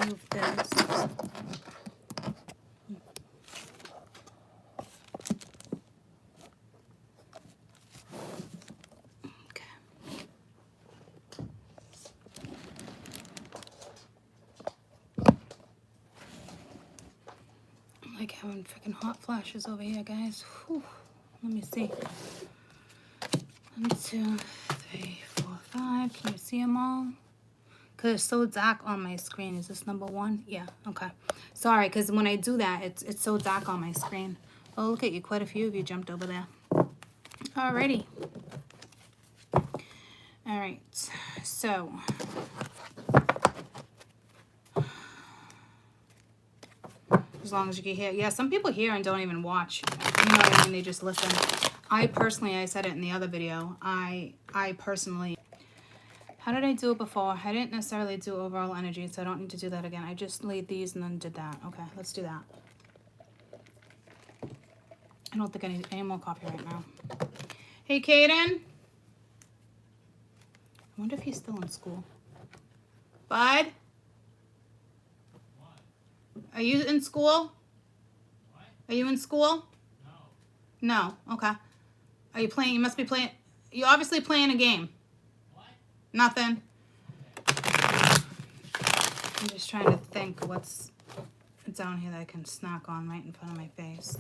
remove this. Like having freaking hot flashes over here, guys. Whew. Let me see. 1, 2, 3, 4, 5. Can you see them all? Because it's so dark on my screen. Is this number 1? Yeah, okay. Sorry, because when I do that, it's so dark on my screen. Oh, look at you. Quite a few of you jumped over there. Alrighty. Alright. So... as long as you can hear. Yeah, some people hear and don't even watch. You know what I mean? They just listen. I personally, I said it in the other video, I personally, how did I do it before? I didn't necessarily do overall energy, so I don't need to do that again. I just laid these and then did that. Okay, let's do that. I don't think I need any more coffee right now. Hey, Kaden. I wonder if he's still in school. Bud? Are you in school? What? Are you in school? No. No, okay. Are you playing? You must be playing. You're obviously playing a game. What? Nothing. I'm just trying to think what's down here that I can snack on right in front of my face.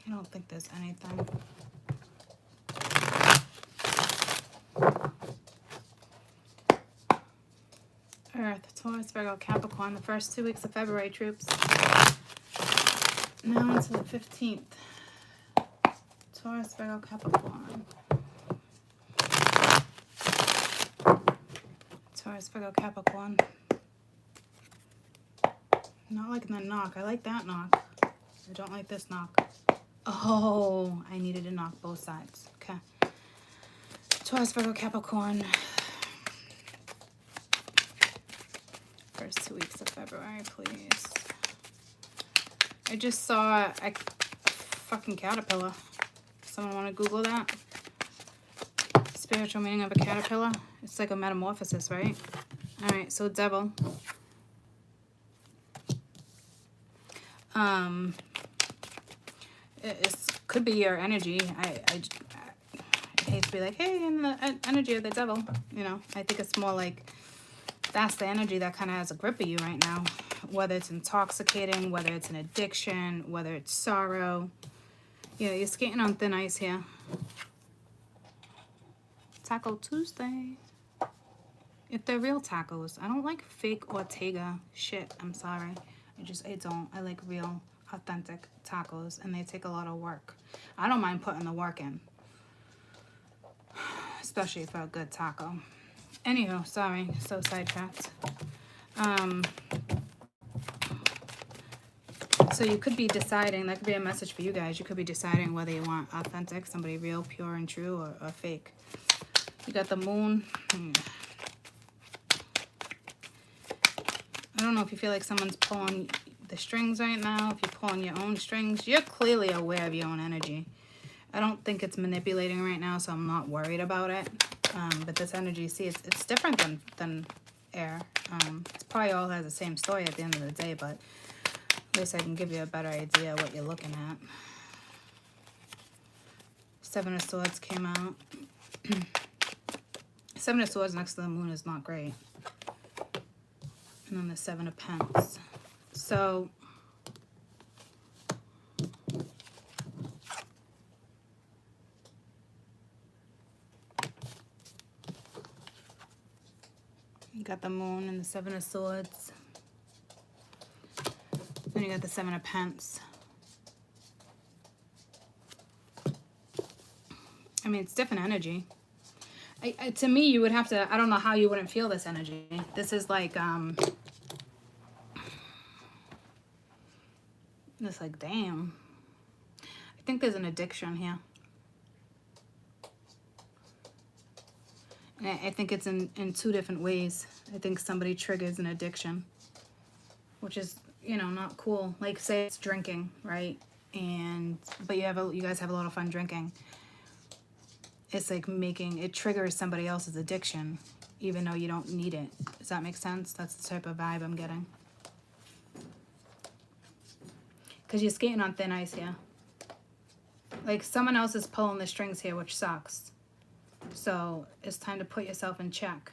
I don't think there's anything. Earth, Taurus, Virgo, Capricorn, the first 2 weeks of February, troops. Now until the 15th. Taurus, Virgo, Capricorn. Taurus, Virgo, Capricorn. Not liking that knock. I like that knock. I don't like this knock. Oh, I needed to knock both sides. Okay. Taurus, Virgo, Capricorn. First 2 weeks of February, please. I just saw a fucking caterpillar. Someone want to Google that? Spiritual meaning of a caterpillar. It's like a metamorphosis, right? All right, so devil. It could be your energy. I hate to be like, hey, in the energy of the devil. You know, I think it's more like that's the energy that kind of has a grip of you right now. Whether it's intoxicating, whether it's an addiction, whether it's sorrow. Yeah, you're skating on thin ice here. Taco Tuesday. If they're real tacos. I don't like fake Ortega shit. I'm sorry. I don't. I like real, authentic tacos. And they take a lot of work. I don't mind putting the work in. Especially for a good taco. Anywho, sorry. So sidetracked. So you could be deciding, that could be a message for you guys. You could be deciding whether you want authentic, somebody real, pure and true, or fake. You got the moon. I don't know if you feel like someone's pulling the strings right now, if you're pulling your own strings. You're clearly aware of your own energy. I don't think it's manipulating right now, so I'm not worried about it. But this energy, see, it's different than air. It probably all has the same story at the end of the day, but at least I can give you a better idea of what you're looking at. Seven of Swords came out. Seven of Swords next to the moon is not great. And then the Seven of Pentacles. So you got the moon and the Seven of Swords. Then you got the Seven of Pentacles. I mean, it's different energy. To me, you would have to, I don't know how you wouldn't feel this energy. This is like, it's like, damn. I think there's an addiction here. And I think it's in two different ways. I think somebody triggers an addiction, which is, you know, not cool. Like, say it's drinking, right? But you guys have a lot of fun drinking. it's like it triggers somebody else's addiction, even though you don't need it. Does that make sense? That's the type of vibe I'm getting. Because you're skating on thin ice here. Like someone else is pulling the strings here, which sucks. So it's time to put yourself in check.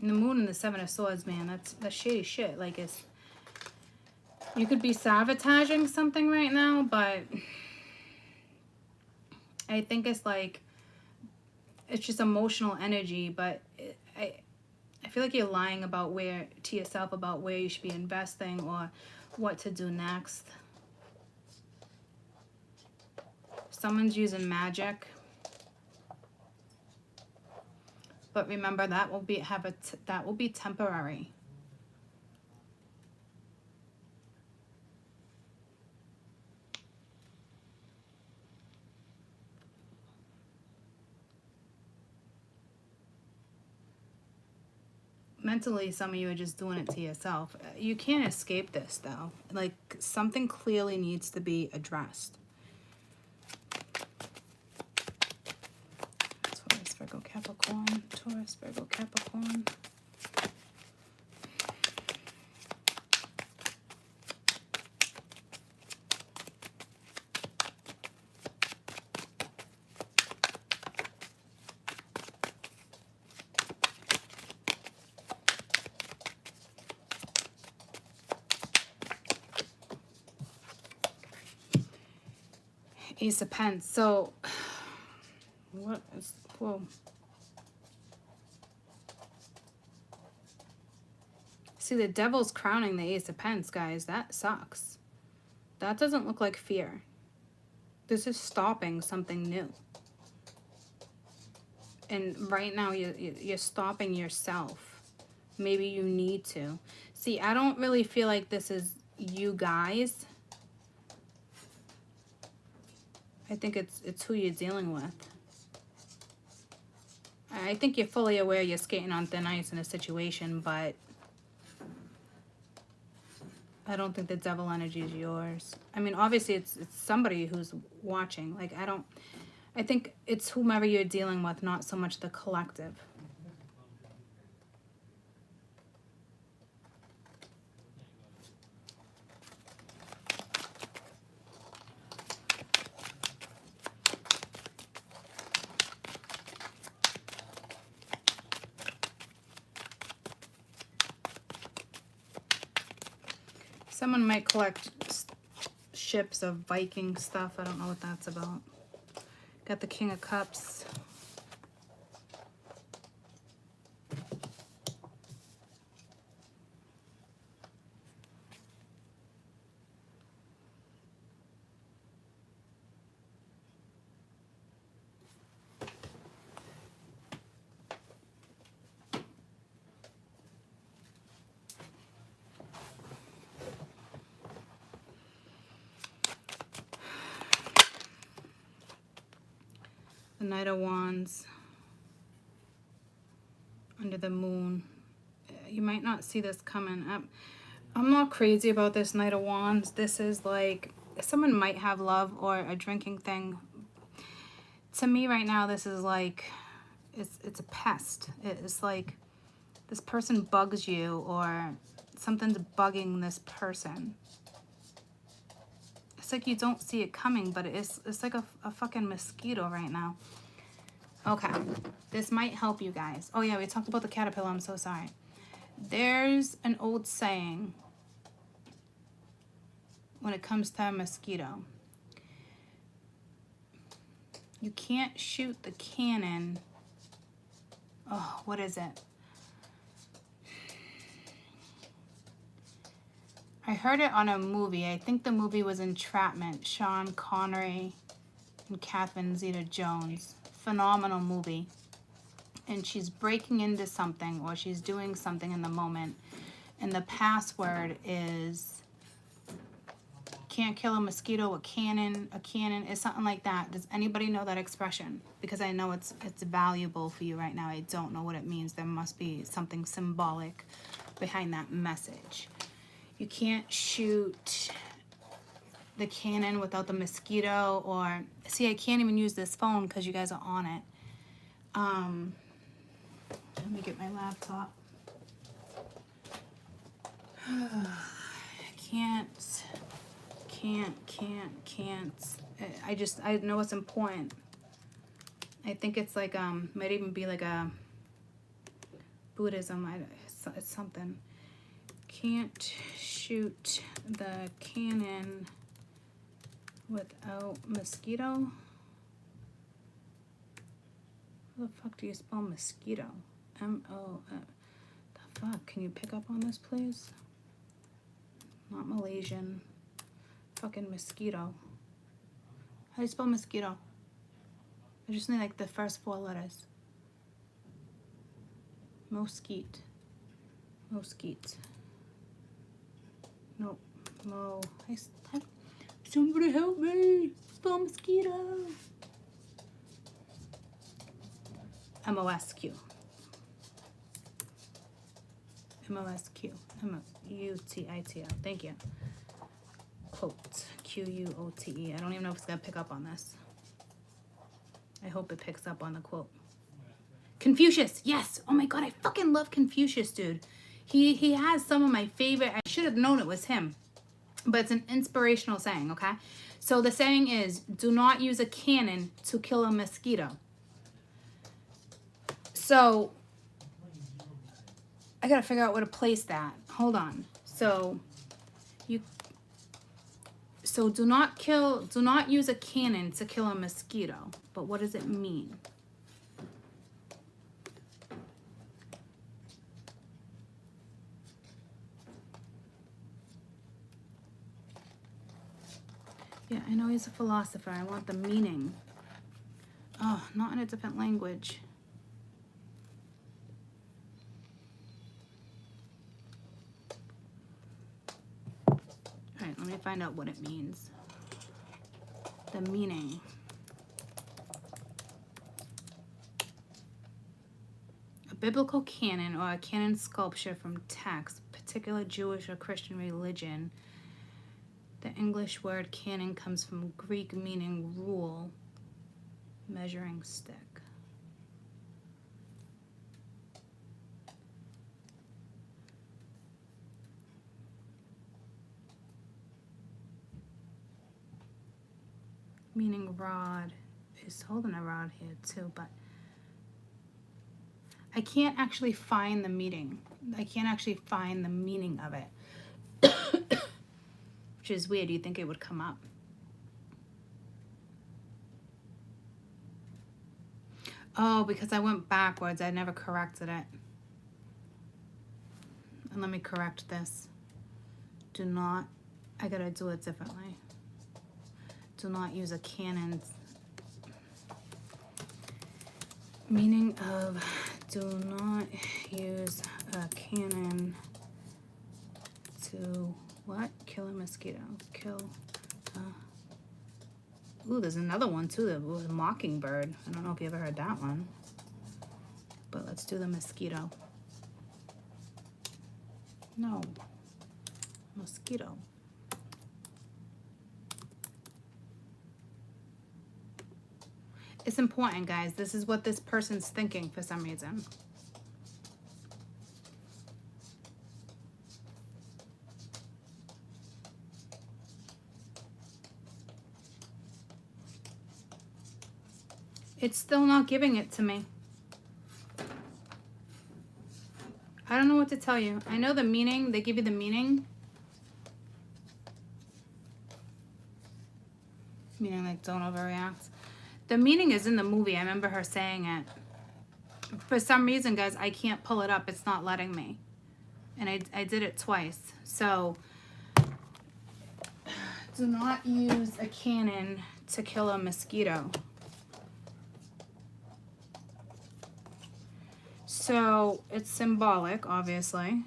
And the moon and the Seven of Swords, man, that's shady shit. Like you could be sabotaging something right now, but I think it's like, it's just emotional energy, but I feel like you're lying to yourself about where you should be investing or what to do next. Someone's using magic. But remember, that will be temporary. Mentally, some of you are just doing it to yourself. You can't escape this, though. Like, something clearly needs to be addressed. Taurus, Virgo, Capricorn. Taurus, Virgo, Capricorn. Ace of Pence. So, what is, whoa. See, the devil's crowning the Ace of Pence, guys. That sucks. That doesn't look like fear. This is stopping something new. And right now, you're stopping yourself. Maybe you need to. See, I don't really feel like this is you guys. I think it's who you're dealing with. I think you're fully aware you're skating on thin ice in a situation, but I don't think the devil energy is yours. I mean, obviously it's somebody who's watching. Like, I think it's whomever you're dealing with, not so much the collective. Someone might collect ships of Viking stuff. I don't know what that's about. Got the King of Cups. The Knight of Wands, under the moon. You might not see this coming. I'm not crazy about this Knight of Wands. This is like, someone might have love or a drinking thing. To me right now, this is like, it's a pest. It's like this person bugs you, or something's bugging this person. It's like you don't see it coming, but it's like a fucking mosquito right now. Okay, this might help you guys. Oh yeah, we talked about the caterpillar. I'm so sorry. There's an old saying when it comes to a mosquito. You can't shoot the cannon. Oh, what is it? I heard it on a movie. I think the movie was Entrapment. Sean Connery and Catherine Zeta-Jones. Phenomenal movie. And she's breaking into something, or she's doing something in the moment. And the password is, can't kill a mosquito with cannon. A cannon is something like that. Does anybody know that expression? Because I know it's valuable for you right now. I don't know what it means. There must be something symbolic behind that message. You can't shoot the cannon without the mosquito, or see, I can't even use this phone because you guys are on it. Let me get my laptop. Can't. I know it's important. I think it's like, might even be like a Buddhism. It's something. Can't shoot the cannon without mosquito. How the fuck do you spell mosquito? M-O. The fuck? Can you pick up on this, please? Not Malaysian. Fucking mosquito. How do you spell mosquito? I just need like the first 4 letters. Mosquito. Mosquito. Nope. Somebody help me. Spell mosquito. M-O-S-Q. M-O-S-Q. M-O-U-T-I-T-O. Thank you. Quote. Q-U-O-T-E. I don't even know if it's going to pick up on this. I hope it picks up on the quote. Confucius. Yes. Oh my God. I fucking love Confucius, dude. He has some of my favorite. I should have known it was him. But it's an inspirational saying, okay? So the saying is, do not use a cannon to kill a mosquito. So I got to figure out where to place that. Hold on. So do not use a cannon to kill a mosquito. But what does it mean? Yeah, I know he's a philosopher. I want the meaning. Oh, not in a different language. All right, let me find out what it means. The meaning. A biblical canon or a canon sculpture from text, particular Jewish or Christian religion. The English word canon comes from Greek meaning rule, measuring stick. Meaning rod. Is holding a rod here too, but I can't actually find the meaning. I can't actually find the meaning of it. Which is weird. You'd think it would come up. Oh, because I went backwards. I never corrected it. And let me correct this. Do not, I gotta do it differently. Do not use a cannon. Meaning of do not use a cannon to what? Kill a mosquito. Kill. Ooh, there's another one too. That was a mockingbird. I don't know if you ever heard that one. But let's do the mosquito. No. Mosquito. It's important, guys. This is what this person's thinking for some reason. It's still not giving it to me. I don't know what to tell you. I know the meaning. They give you the meaning. Meaning like don't overreact. The meaning is in the movie. I remember her saying it. For some reason, guys, I can't pull it up. It's not letting me. And I did it twice. So do not use a cannon to kill a mosquito. So it's symbolic, obviously.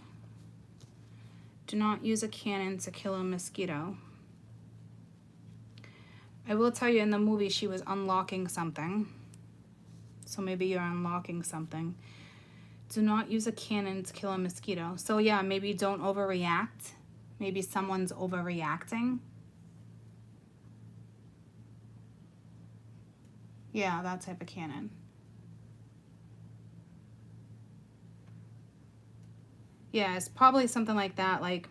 Do not use a cannon to kill a mosquito. I will tell you in the movie she was unlocking something. So maybe you're unlocking something. Do not use a cannon to kill a mosquito. So yeah, maybe don't overreact. Maybe someone's overreacting. Yeah, that type of cannon. Yeah, it's probably something like that, like,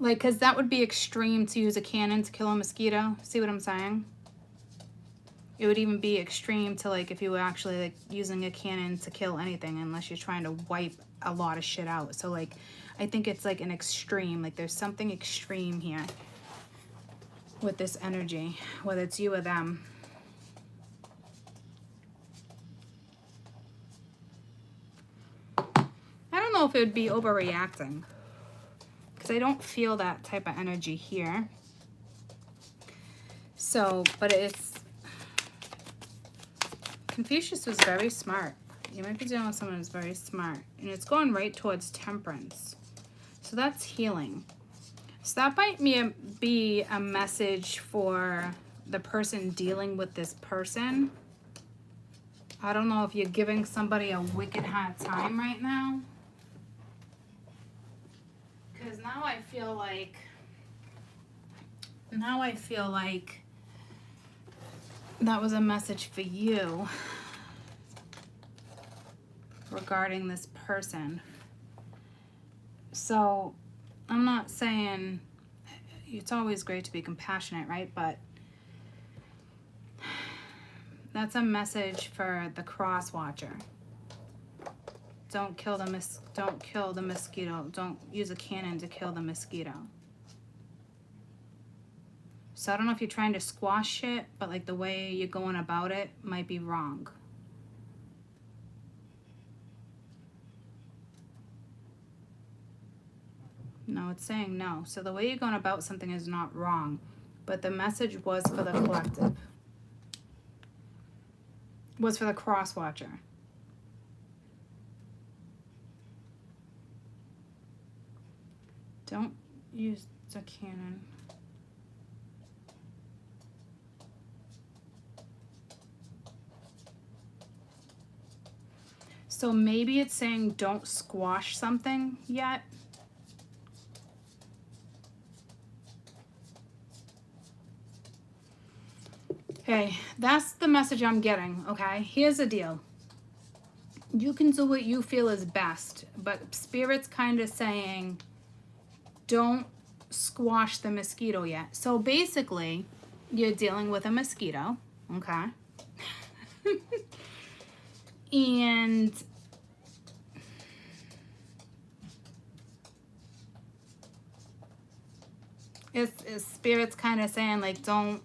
because that would be extreme to use a cannon to kill a mosquito. See what I'm saying? It would even be extreme to, like, if you were actually, like, using a cannon to kill anything, unless you're trying to wipe a lot of shit out. So, like, I think it's, like, an extreme. Like, there's something extreme here with this energy, whether it's you or them. I don't know if it would be overreacting, because I don't feel that type of energy here. So, but it's... Confucius was very smart. You might be dealing with someone who's very smart. And it's going right towards temperance. So that's healing. So that might be a message for the person dealing with this person. I don't know if you're giving somebody a wicked hard time right now. Because now I feel like that was a message for you regarding this person. So I'm not saying it's always great to be compassionate, right? But that's a message for the cross watcher. Don't kill the mosquito. Don't use a cannon to kill the mosquito. So I don't know if you're trying to squash it, but like the way you're going about it might be wrong. No, it's saying no. So the way you're going about something is not wrong, but the message was for the collective. Was for the cross watcher. Don't use the cannon. So maybe it's saying don't squash something yet. Okay, that's the message I'm getting, okay? Here's the deal. You can do what you feel is best, but Spirit's kind of saying don't squash the mosquito yet. So basically, you're dealing with a mosquito, okay? And it's Spirit's kind of saying like don't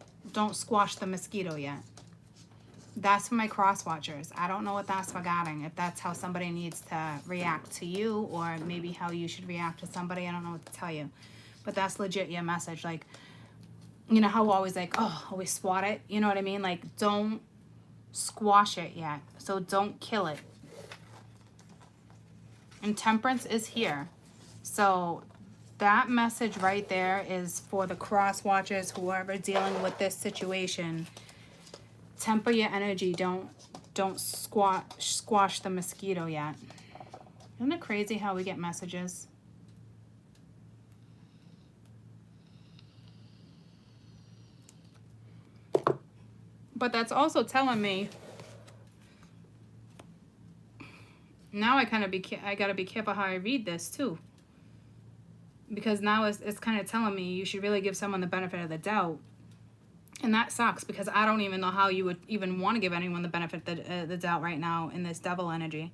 squash the mosquito yet. That's for my cross watchers. I don't know what that's regarding. If that's how somebody needs to react to you, or maybe how you should react to somebody, I don't know what to tell you. But that's legit your message. Like, you know how always like, oh, always swat it. You know what I mean? Like, don't squash it yet. So don't kill it. And temperance is here. So that message right there is for the cross watchers, whoever dealing with this situation. Temper your energy. Don't squash the mosquito yet. Isn't it crazy how we get messages? But that's also telling me now I gotta be careful how I read this too. Because now it's kind of telling me you should really give someone the benefit of the doubt. And that sucks because I don't even know how you would even want to give anyone the benefit of the doubt right now in this devil energy.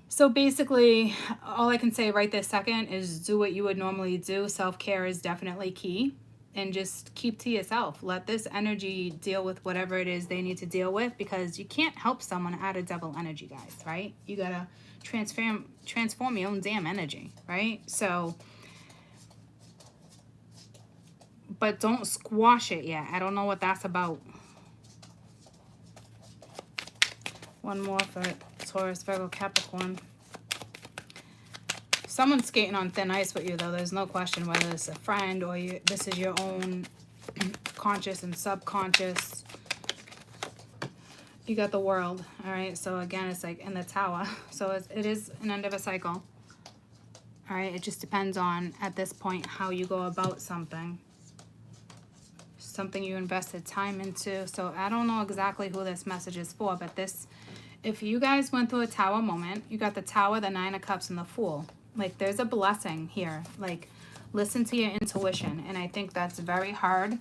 So basically, all I can say right this second is do what you would normally do. Self-care is definitely key. And just keep to yourself. Let this energy deal with whatever it is they need to deal with, because you can't help someone out of devil energy, guys, right? You gotta transform your own damn energy, right? So, but don't squash it yet. I don't know what that's about. One more for Taurus, Virgo, Capricorn. Someone's skating on thin ice with you, though. There's no question whether it's a friend or this is your own conscious and subconscious. You got the world, all right? So, again, it's like in the tower. So, it is an end of a cycle. All right? It just depends on, at this point, how you go about something. something you invested time into. So I don't know exactly who this message is for, but this, if you guys went through a Tower moment, you got the Tower, the Nine of Cups, and the Fool. Like, there's a blessing here. Like, listen to your intuition. And I think that's very hard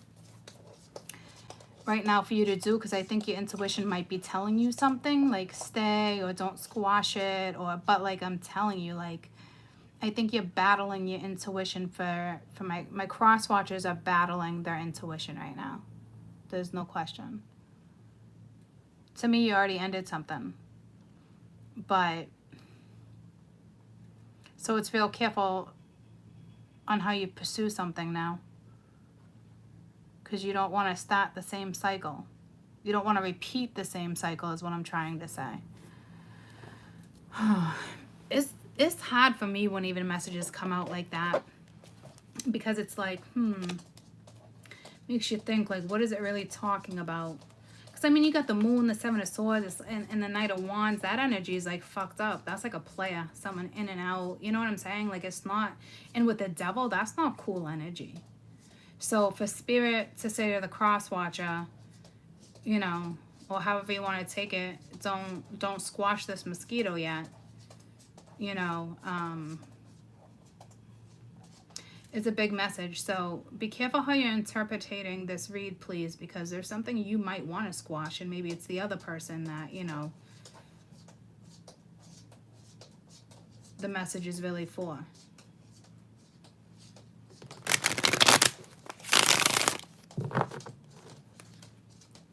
right now for you to do, because I think your intuition might be telling you something, like stay or don't squash it, or, but like I'm telling you, like, I think you're battling your intuition for my cross watchers are battling their intuition right now. There's no question. To me, you already ended something. But, so it's real careful on how you pursue something now. Because you don't want to start the same cycle. You don't want to repeat the same cycle is what I'm trying to say. It's hard for me when even messages come out like that. Because it's like, makes you think, like, what is it really talking about? Because, I mean, you got the Moon, the Seven of Swords, and the Knight of Wands. That energy is, like, fucked up. That's like a player. Someone in and out. You know what I'm saying? Like, it's not... And with the Devil, that's not cool energy. So for Spirit to say to the cross watcher, you know, or however you want to take it, don't squash this mosquito yet. You know, it's a big message. So be careful how you're interpreting this read, please, because there's something you might want to squash, and maybe it's the other person that, you know, the message is really for.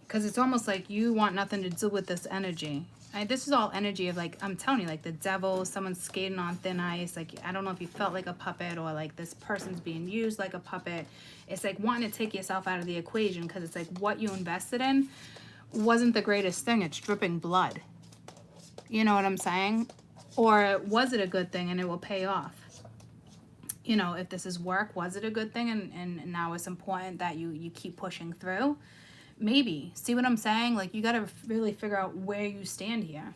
Because it's almost like you want nothing to do with this energy. This is all energy of, like, I'm telling you, like the Devil, someone skating on thin ice. Like, I don't know if you felt like a puppet, or like this person's being used like a puppet. It's like wanting to take yourself out of the equation, because it's like what you invested in wasn't the greatest thing. It's dripping blood. You know what I'm saying? Or was it a good thing and it will pay off? You know, if this is work, was it a good thing and now it's important that you keep pushing through? Maybe. See what I'm saying? Like, you got to really figure out where you stand here.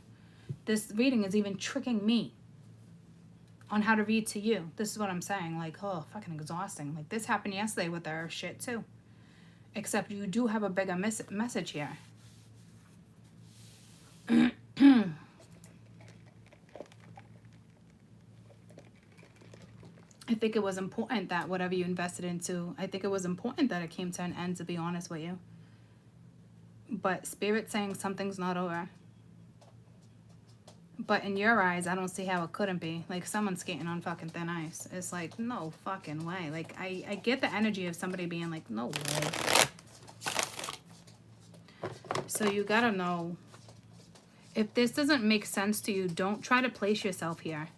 This reading is even tricking me on how to read to you. This is what I'm saying. Like, oh, fucking exhausting. Like, this happened yesterday with our shit, too. Except you do have a bigger message here. I think it was important that whatever you invested into, I think it was important that it came to an end, to be honest with you. But Spirit's saying something's not over. But in your eyes, I don't see how it couldn't be. Like, someone's skating on fucking thin ice. It's like, no fucking way. Like, I get the energy of somebody being like, no way. So you gotta know, if this doesn't make sense to you, don't try to place yourself here.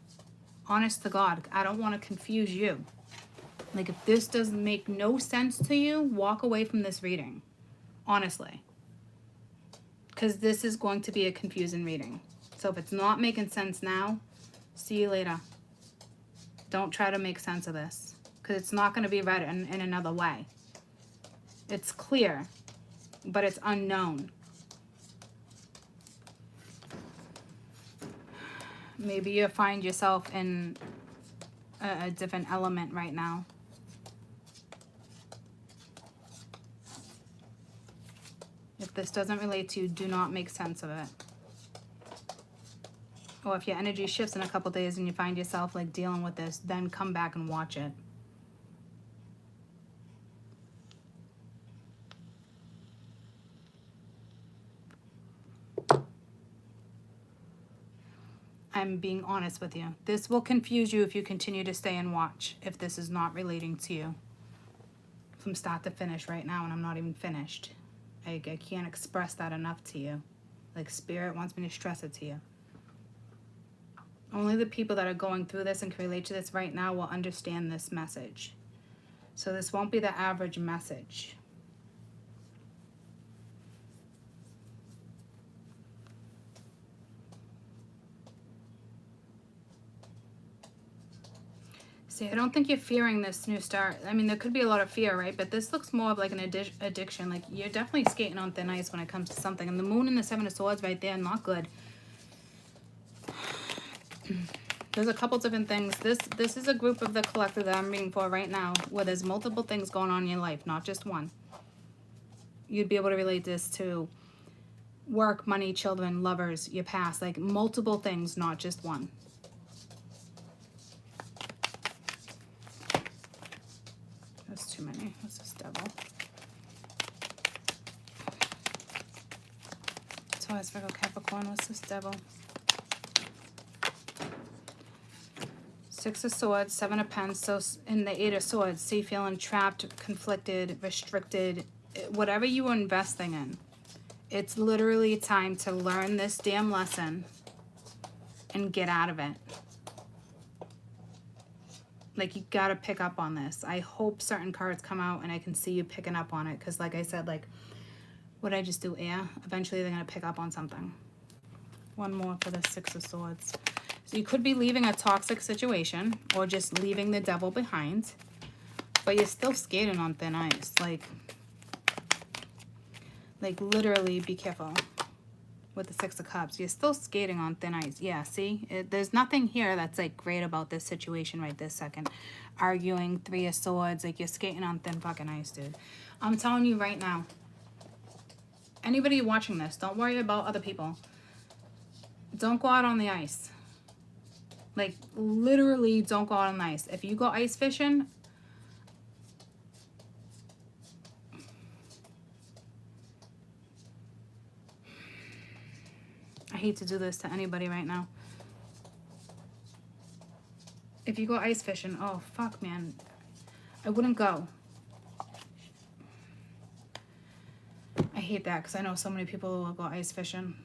Honest to God, I don't want to confuse you. Like, if this doesn't make no sense to you, walk away from this reading. Honestly. Because this is going to be a confusing reading. So if it's not making sense now, see you later. Don't try to make sense of this. Because it's not going to be read in another way. It's clear, but it's unknown. Maybe you find yourself in a different element right now. If this doesn't relate to you, do not make sense of it. Or if your energy shifts in a couple days and you find yourself like dealing with this, then come back and watch it. I'm being honest with you. This will confuse you if you continue to stay and watch, if this is not relating to you. From start to finish right now, and I'm not even finished. I can't express that enough to you. Like, Spirit wants me to stress it to you. Only the people that are going through this and can relate to this right now will understand this message. So this won't be the average message. See, I don't think you're fearing this new start. I mean, there could be a lot of fear, right? But this looks more of like an addiction. Like, you're definitely skating on thin ice when it comes to something. And the Moon and the Seven of Swords right there, not good. There's a couple different things. This is a group of the collective that I'm reading for right now, where there's multiple things going on in your life, not just one. you'd be able to relate this to work, money, children, lovers, your past, like multiple things, not just one. That's too many. What's this devil? Taurus, Virgo, Capricorn. What's this devil? Six of Swords, Seven of Pens. So in the Eight of Swords, see, feeling trapped, conflicted, restricted, whatever you are investing in. It's literally time to learn this damn lesson and get out of it. Like, you got to pick up on this. I hope certain cards come out and I can see you picking up on it. Because like I said, like, what did I just do? Air? Eventually they're going to pick up on something. One more for the Six of Swords. So you could be leaving a toxic situation or just leaving the devil behind. But you're still skating on thin ice. Like literally be careful with the Six of Cups. You're still skating on thin ice. Yeah, see? There's nothing here that's like great about this situation right this second. Arguing, Three of Swords. Like, you're skating on thin fucking ice, dude. I'm telling you right now. Anybody watching this, don't worry about other people. Don't go out on the ice. Like, literally don't go out on the ice. If you go ice fishing, I hate to do this to anybody right now. If you go ice fishing, oh, fuck, man. I wouldn't go. I hate that because I know so many people will go ice fishing.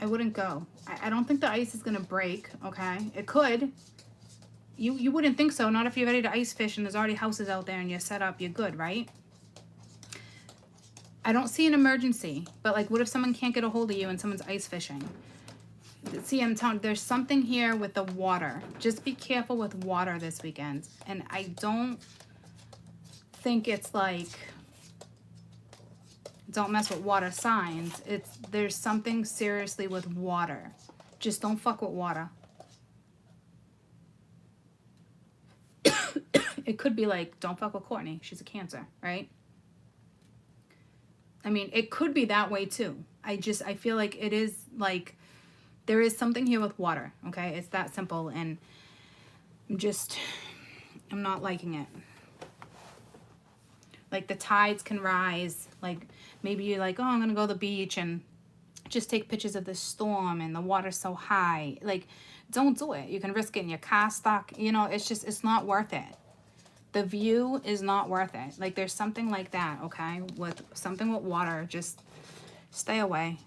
I wouldn't go. I don't think the ice is going to break, okay? It could. You wouldn't think so. Not if you're ready to ice fish and there's already houses out there and you're set up. You're good, right? I don't see an emergency. But, like, what if someone can't get a hold of you and someone's ice fishing? See, I'm telling you, there's something here with the water. Just be careful with water this weekend. And I don't think it's like... Don't mess with water signs. There's something seriously with water. Just don't fuck with water. It could be like, don't fuck with Courtney. She's a Cancer, right? I mean, it could be that way too. I feel like it is like, there is something here with water, okay? It's that simple, and I'm not liking it. Like, the tides can rise. Like, maybe you're like, oh, I'm going to go to the beach and just take pictures of the storm and the water's so high. Like, don't do it. You can risk getting your car stuck. You know, it's not worth it. The view is not worth it. Like, there's something like that, okay? With something with water, just stay away.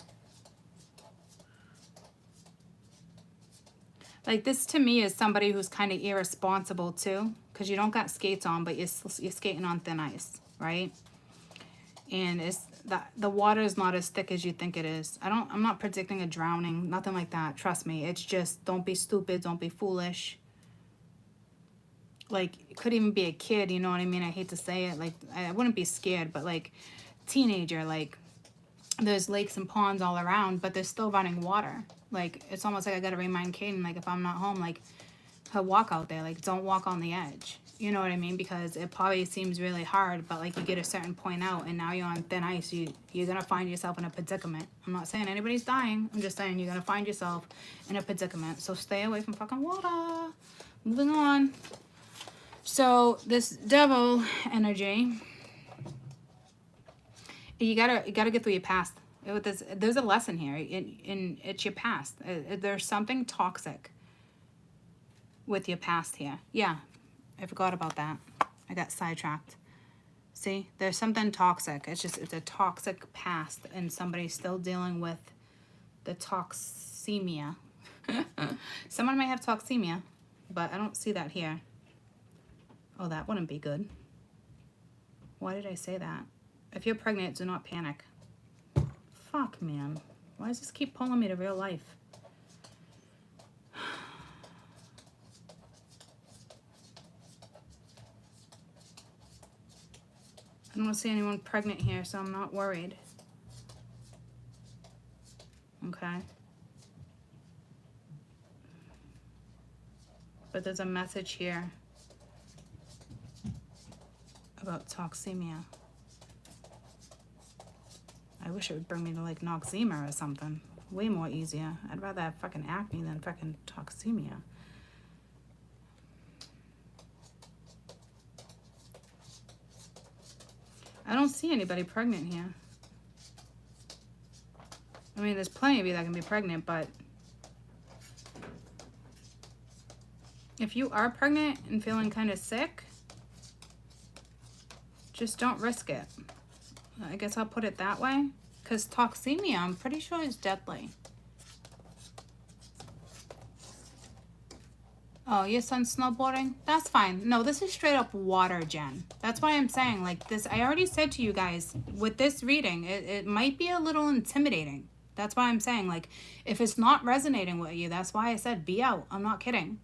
Like, this to me is somebody who's kind of irresponsible too, because you don't got skates on, but you're skating on thin ice, right? And the water is not as thick as you think it is. I'm not predicting a drowning, nothing like that. Trust me. It's just, don't be stupid, don't be foolish. Like, it could even be a kid, you know what I mean? I hate to say it. Like, I wouldn't be scared, but like, teenager, like, there's lakes and ponds all around, but there's still running water. Like, it's almost like I gotta remind Kaden, like, if I'm not home, like, her walk out there, like, don't walk on the edge. You know what I mean? Because it probably seems really hard, but like, you get a certain point out and now you're on thin ice. You're gonna find yourself in a predicament. I'm not saying anybody's dying. I'm just saying you're gonna find yourself in a predicament. So stay away from fucking water. Moving on. So this devil energy, you gotta get through your past. There's a lesson here. It's your past. There's something toxic with your past here. Yeah, I forgot about that. I got sidetracked. See, there's something toxic. It's a toxic past, and somebody's still dealing with the toxemia. Someone might have toxemia, but I don't see that here. Oh, that wouldn't be good. Why did I say that? If you're pregnant, do not panic. Fuck, man. Why does this keep pulling me to real life? I don't see anyone pregnant here, so I'm not worried. Okay. But there's a message here about toxemia? I wish it would bring me to like noxemia or something. Way more easier. I'd rather have fucking acne than fucking toxemia. I don't see anybody pregnant here. I mean, there's plenty of you that can be pregnant, but if you are pregnant and feeling kind of sick, just don't risk it. I guess I'll put it that way. Because toxemia, I'm pretty sure, is deadly. Oh, your son's snowboarding? That's fine. No, this is straight up water, Jen. That's why I'm saying, like, this. I already said to you guys, with this reading, it might be a little intimidating. That's why I'm saying, like, if it's not resonating with you, that's why I said be out. I'm not kidding.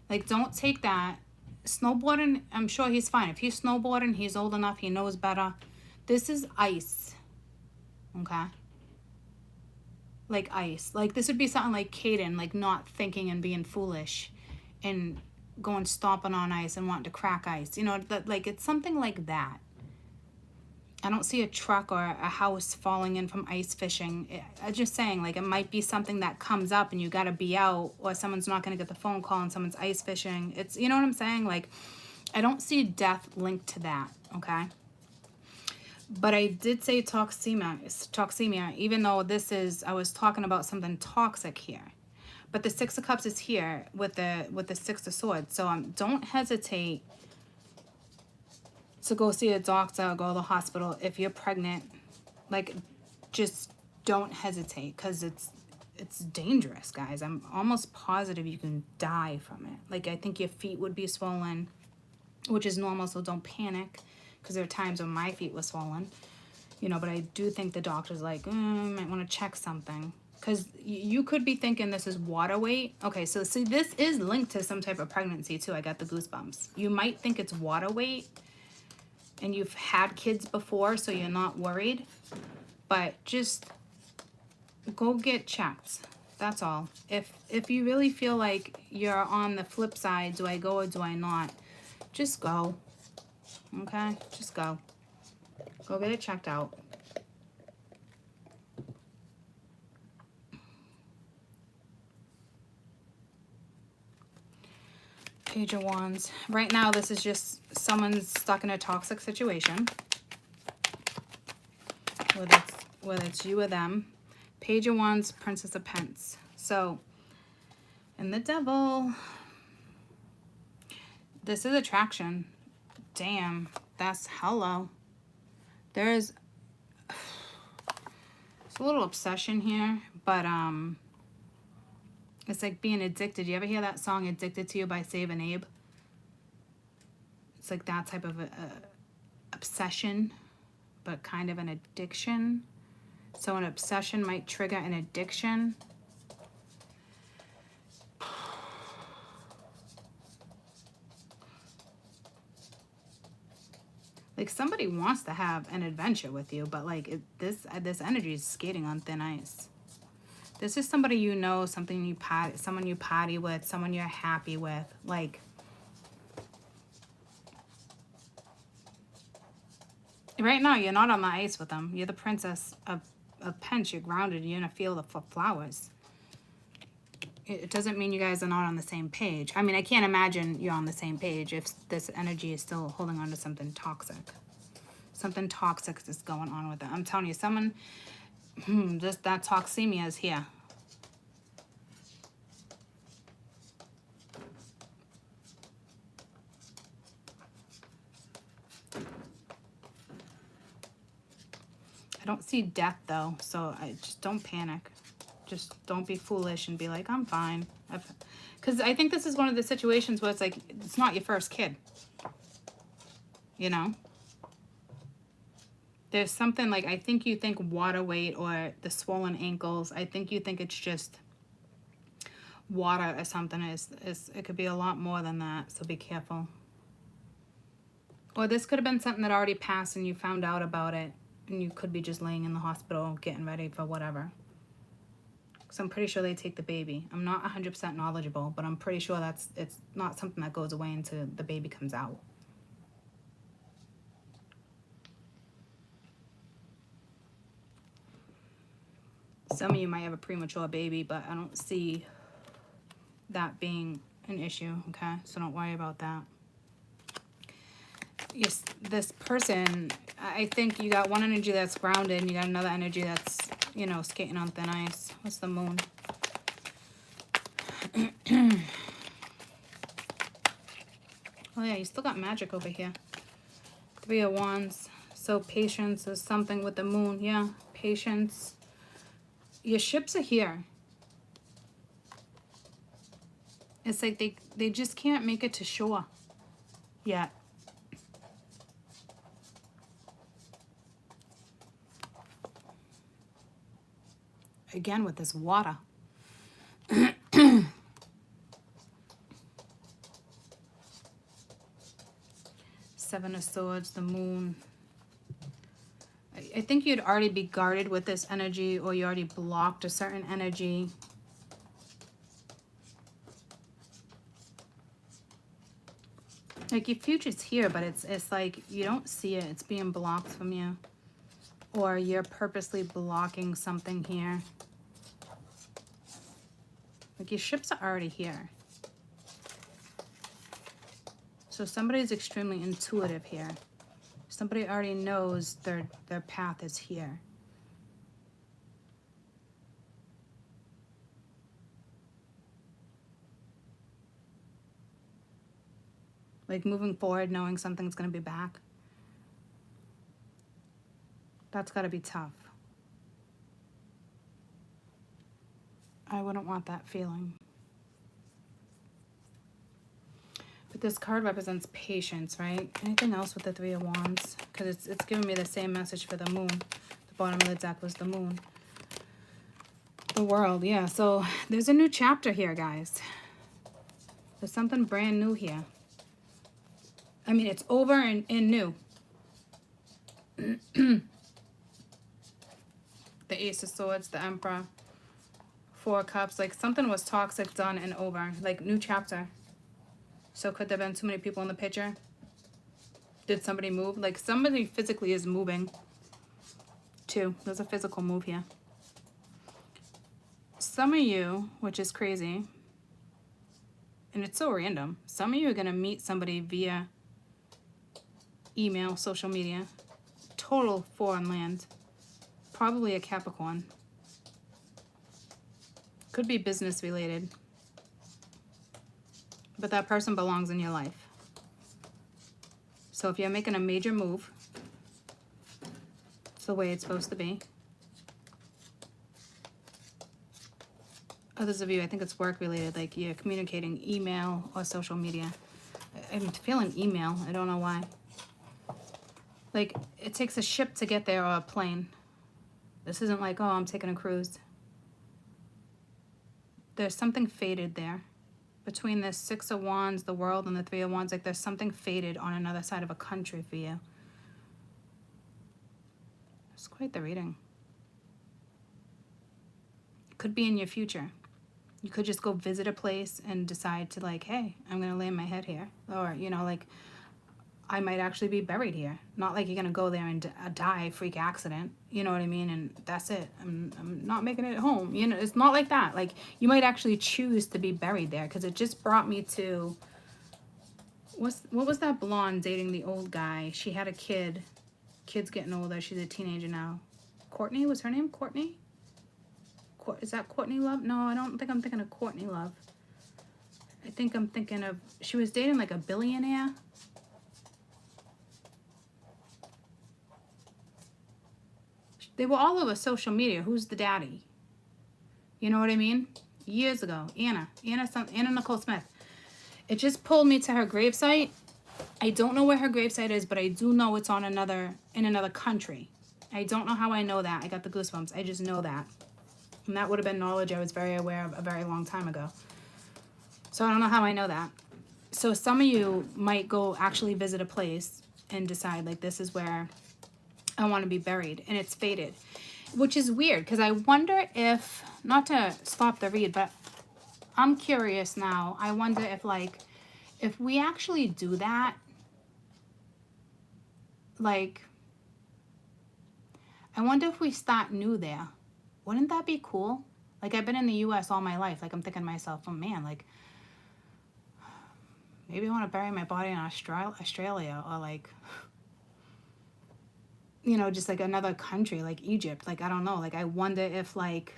Like, don't take that. Snowboarding, I'm sure he's fine. If he's snowboarding, he's old enough, he knows better. This is ice. Okay? Like ice. Like, this would be something like Caden, like, not thinking and being foolish and going stomping on ice and wanting to crack ice. You know, that, like, it's something like that. I don't see a truck or a house falling in from ice fishing. I'm just saying, like, it might be something that comes up and you got to be out, or someone's not going to get the phone call and someone's ice fishing. It's, you know what I'm saying? Like, I don't see death linked to that, okay? But I did say toxemia, even though this is, I was talking about something toxic here. But the Six of Cups is here with the Six of Swords. So don't hesitate to go see a doctor or go to the hospital if you're pregnant. Like, just don't hesitate, because it's dangerous, guys. I'm almost positive you can die from it. Like, I think your feet would be swollen, which is normal, so don't panic, because there are times when my feet were swollen, you know. But I do think the doctor's like, might want to check something, because you could be thinking this is water weight. Okay, so see, this is linked to some type of pregnancy too. I got the goosebumps. You might think it's water weight, and you've had kids before, so you're not worried. But just go get checked. That's all. If you really feel like you're on the flip side, do I go or do I not? Just go. Okay? Just go. Go get it checked out. Page of Wands. Right now, this is just someone's stuck in a toxic situation. Whether it's you or them. Page of Wands, Princess of Pence. So, and the Devil. This is attraction. Damn, that's hello. There's a little obsession here, but it's like being addicted. You ever hear that song "Addicted to You" by Save and Abe? It's like that type of obsession, but kind of an addiction. So an obsession might trigger an addiction. Like, somebody wants to have an adventure with you, but like this energy is skating on thin ice. This is somebody you know, someone you party with, someone you're happy with. Like, right now you're not on the ice with them. You're the Princess of Pence. You're grounded. You're in a field of flowers. It doesn't mean you guys are not on the same page. I mean, I can't imagine you're on the same page if this energy is still holding on to something toxic. Something toxic is going on with it. I'm telling you, someone, just that toxemia is here. I don't see death, though, so I just don't panic. Just don't be foolish and be like, I'm fine. Because I think this is one of the situations where it's like, it's not your first kid. You know? There's something like, I think you think water weight or the swollen ankles. I think you think it's just water or something. It could be a lot more than that, so be careful. Or this could have been something that already passed and you found out about it. And you could be just laying in the hospital getting ready for whatever. So I'm pretty sure they take the baby. I'm not 100% knowledgeable, but I'm pretty sure it's not something that goes away until the baby comes out. Some of you might have a premature baby, but I don't see that being an issue, okay? So don't worry about that. Yes, this person, I think you got one energy that's grounded and you got another energy that's, you know, skating on thin ice. What's the moon? Oh yeah, you still got magic over here. 3 of Wands. So patience is something with the moon. Yeah, patience. Your ships are here. It's like they just can't make it to shore yet. Again with this water. Seven of Swords, the moon. I think you'd already be guarded with this energy, or you already blocked a certain energy. Like your future's here, but it's like you don't see it. It's being blocked from you. Or you're purposely blocking something here. Like your ships are already here. So somebody's extremely intuitive here. Somebody already knows their path is here. Like moving forward, knowing something's going to be back. That's got to be tough. I wouldn't want that feeling. But this card represents patience, right? Anything else with the 3 of Wands? Because it's giving me the same message for the moon. The bottom of the deck was the moon. The world, yeah. So there's a new chapter here, guys. There's something brand new here. I mean, it's over and new. The Ace of Swords, the Emperor, 4 of Cups. Like something was toxic, done, and over. Like new chapter. So could there have been too many people in the picture? Did somebody move? Like somebody physically is moving too. There's a physical move here. Some of you, which is crazy, and it's so random, some of you are going to meet somebody via email, social media, total foreign land, probably a Capricorn. Could be business related. But that person belongs in your life. So if you're making a major move, it's the way it's supposed to be. Others of you, I think it's work related, like you're communicating email or social media. I'm feeling email. I don't know why. Like it takes a ship to get there or a plane. This isn't like, oh, I'm taking a cruise. There's something fated there. Between the 6 of Wands, the world, and the 3 of Wands, like there's something fated on another side of a country for you. It's quite the reading. Could be in your future. You could just go visit a place and decide to like, hey, I'm going to lay my head here. Or, you know, like I might actually be buried here. Not like you're going to go there and die, freak accident. You know what I mean? And that's it. I'm not making it home. You know, it's not like that. Like you might actually choose to be buried there, because it just brought me to, what was that blonde dating the old guy? She had a kid. Kid's getting older. She's a teenager now. Courtney? Was her name Courtney? Is that Courtney Love? No, I don't think I'm thinking of Courtney Love. I think I'm thinking of, she was dating like a billionaire. They were all over social media. Who's the daddy? You know what I mean? Years ago. Anna Nicole Smith. It just pulled me to her gravesite. I don't know where her gravesite is, but I do know it's on in another country. I don't know how I know that. I got the goosebumps. I just know that. And that would have been knowledge I was very aware of a very long time ago. So I don't know how I know that. So some of you might go actually visit a place and decide, like, this is where I want to be buried. And it's fated. Which is weird, because I wonder if, not to stop the read, but I'm curious now. I wonder if, like, if we actually do that, like, I wonder if we start new there. Wouldn't that be cool? Like, I've been in the U.S. all my life. Like, I'm thinking to myself, oh, man, like, maybe I want to bury my body in Australia or, like, you know, just, like, another country, like Egypt. Like, I don't know. Like, I wonder if, like,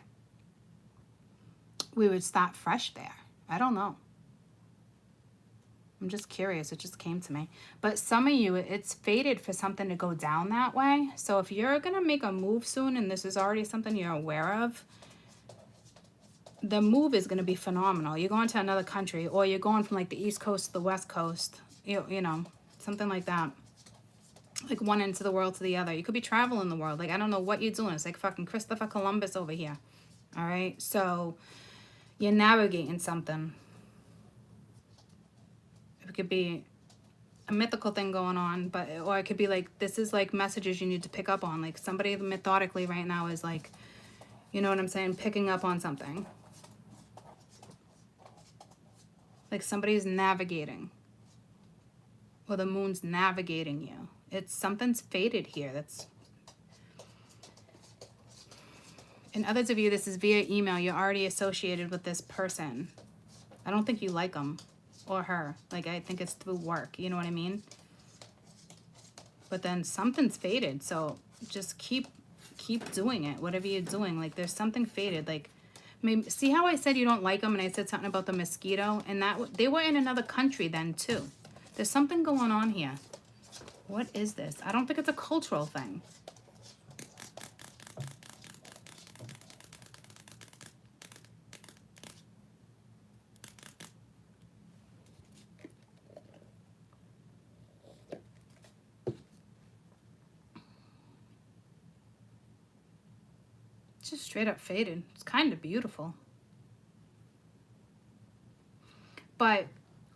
we would start fresh there. I don't know. I'm just curious. It just came to me. But some of you, it's fated for something to go down that way. So if you're going to make a move soon and this is already something you're aware of, the move is going to be phenomenal. You're going to another country, or you're going from like the East Coast to the West Coast, you know, something like that. Like one end of the world to the other. You could be traveling the world. Like, I don't know what you're doing. It's like fucking Christopher Columbus over here. All right. So you're navigating something. It could be a mythical thing going on, but, or it could be like, this is like messages you need to pick up on. Like somebody methodically right now is like, you know what I'm saying? Picking up on something. Like somebody's navigating, or the moon's navigating you. It's something's fated here. That's, and others of you, this is via email. You're already associated with this person. I don't think you like them or her. Like, I think it's through work. You know what I mean? But then something's fated. So just keep doing it. Whatever you're doing. Like, there's something fated. Like, maybe, see how I said you don't like them and I said something about the mosquito? And that they were in another country then too. There's something going on here. What is this? I don't think it's a cultural thing. It's just straight up faded. It's kind of beautiful. But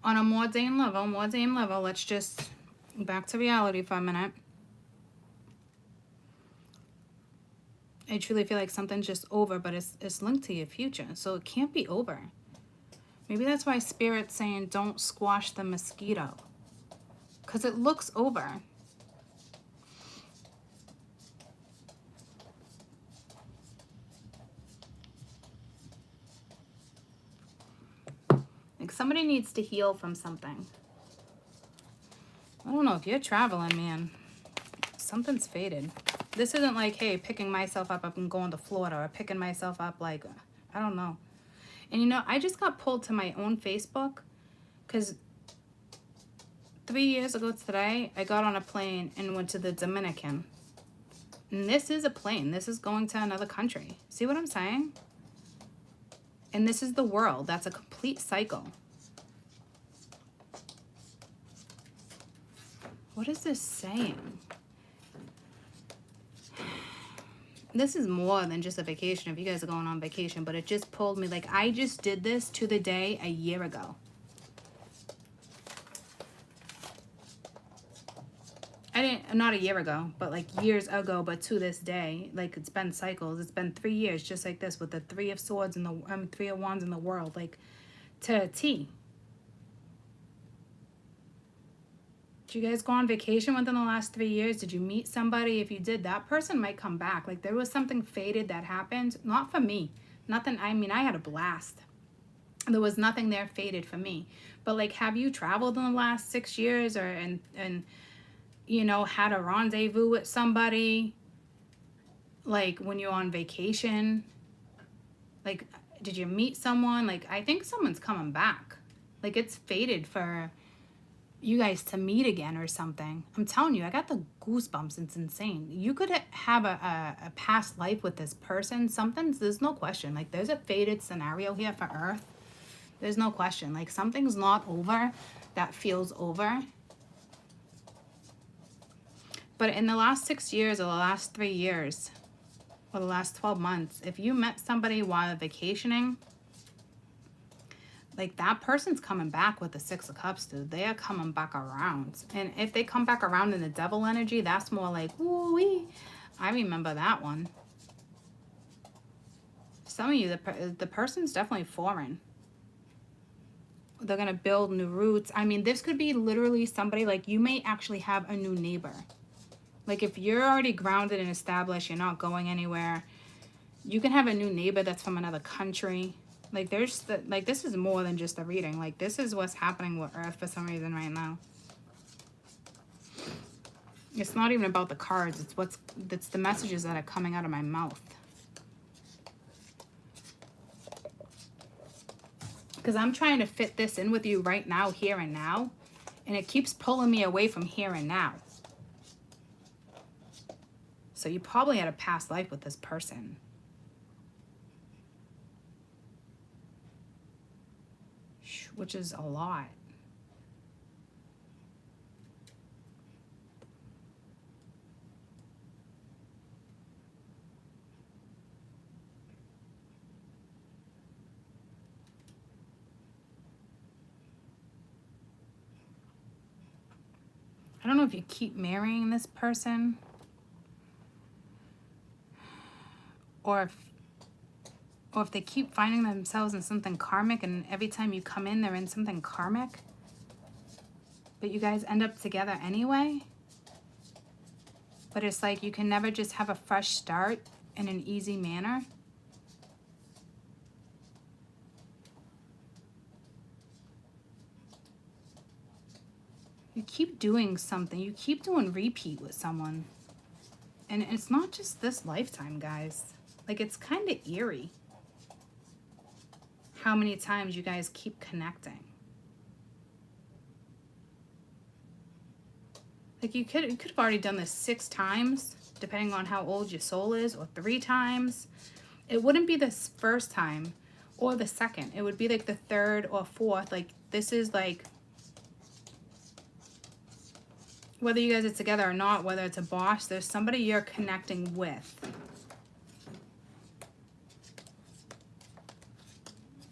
on a more mundane level, let's just back to reality for a minute. I truly feel like something's just over, but it's linked to your future. So it can't be over. Maybe that's why Spirit's saying don't squash the mosquito. Because it looks over. Like somebody needs to heal from something. I don't know, if you're traveling, man, something's faded. This isn't like, hey, picking myself up and going to Florida, or picking myself up like, I don't know. And you know, I just got pulled to my own Facebook because 3 years ago today, I got on a plane and went to the Dominican. And this is a plane. This is going to another country. See what I'm saying? And this is the world. That's a complete cycle. What is this saying? This is more than just a vacation if you guys are going on vacation, but it just pulled me. Like, I just did this to the day a year ago. Not a year ago, but like years ago, but to this day, like it's been cycles. It's been 3 years just like this with the Three of Swords and the Three of Wands in the world, like to a T. Did you guys go on vacation within the last 3 years? Did you meet somebody? If you did, that person might come back. Like there was something fated that happened. Not for me. Nothing. I mean, I had a blast. There was nothing there fated for me. But like, have you traveled in the last 6 years, or and you know, had a rendezvous with somebody? Like when you're on vacation? Like, did you meet someone? Like, I think someone's coming back. Like it's fated for you guys to meet again or something. I'm telling you, I got the goosebumps. It's insane. You could have a past life with this person. There's no question. Like there's a fated scenario here for Earth. There's no question. Like something's not over that feels over. But in the last 6 years or the last 3 years or the last 12 months, if you met somebody while vacationing, like that person's coming back with the Six of Cups, dude. They are coming back around. And if they come back around in the devil energy, that's more like, woo-wee. I remember that one. Some of you, the person's definitely foreign. They're going to build new roots. I mean, this could be literally somebody, like you may actually have a new neighbor. Like if you're already grounded and established, you're not going anywhere, You can have a new neighbor that's from another country. Like, there's the, like, this is more than just a reading. Like, this is what's happening with Earth for some reason right now. It's not even about the cards. It's the messages that are coming out of my mouth. Because I'm trying to fit this in with you right now, here and now. And it keeps pulling me away from here and now. So you probably had a past life with this person. Which is a lot. I don't know if you keep marrying this person, or if they keep finding themselves in something karmic, and every time you come in, they're in something karmic, but you guys end up together anyway. But it's like you can never just have a fresh start in an easy manner. You keep doing something. You keep doing repeat with someone. And it's not just this lifetime, guys. Like, it's kind of eerie how many times you guys keep connecting. Like, you could have already done this 6 times, depending on how old your soul is, or 3 times. It wouldn't be the first time or the second. It would be like the 3rd or 4th. Like, this is like, whether you guys are together or not, whether it's a boss, there's somebody you're connecting with.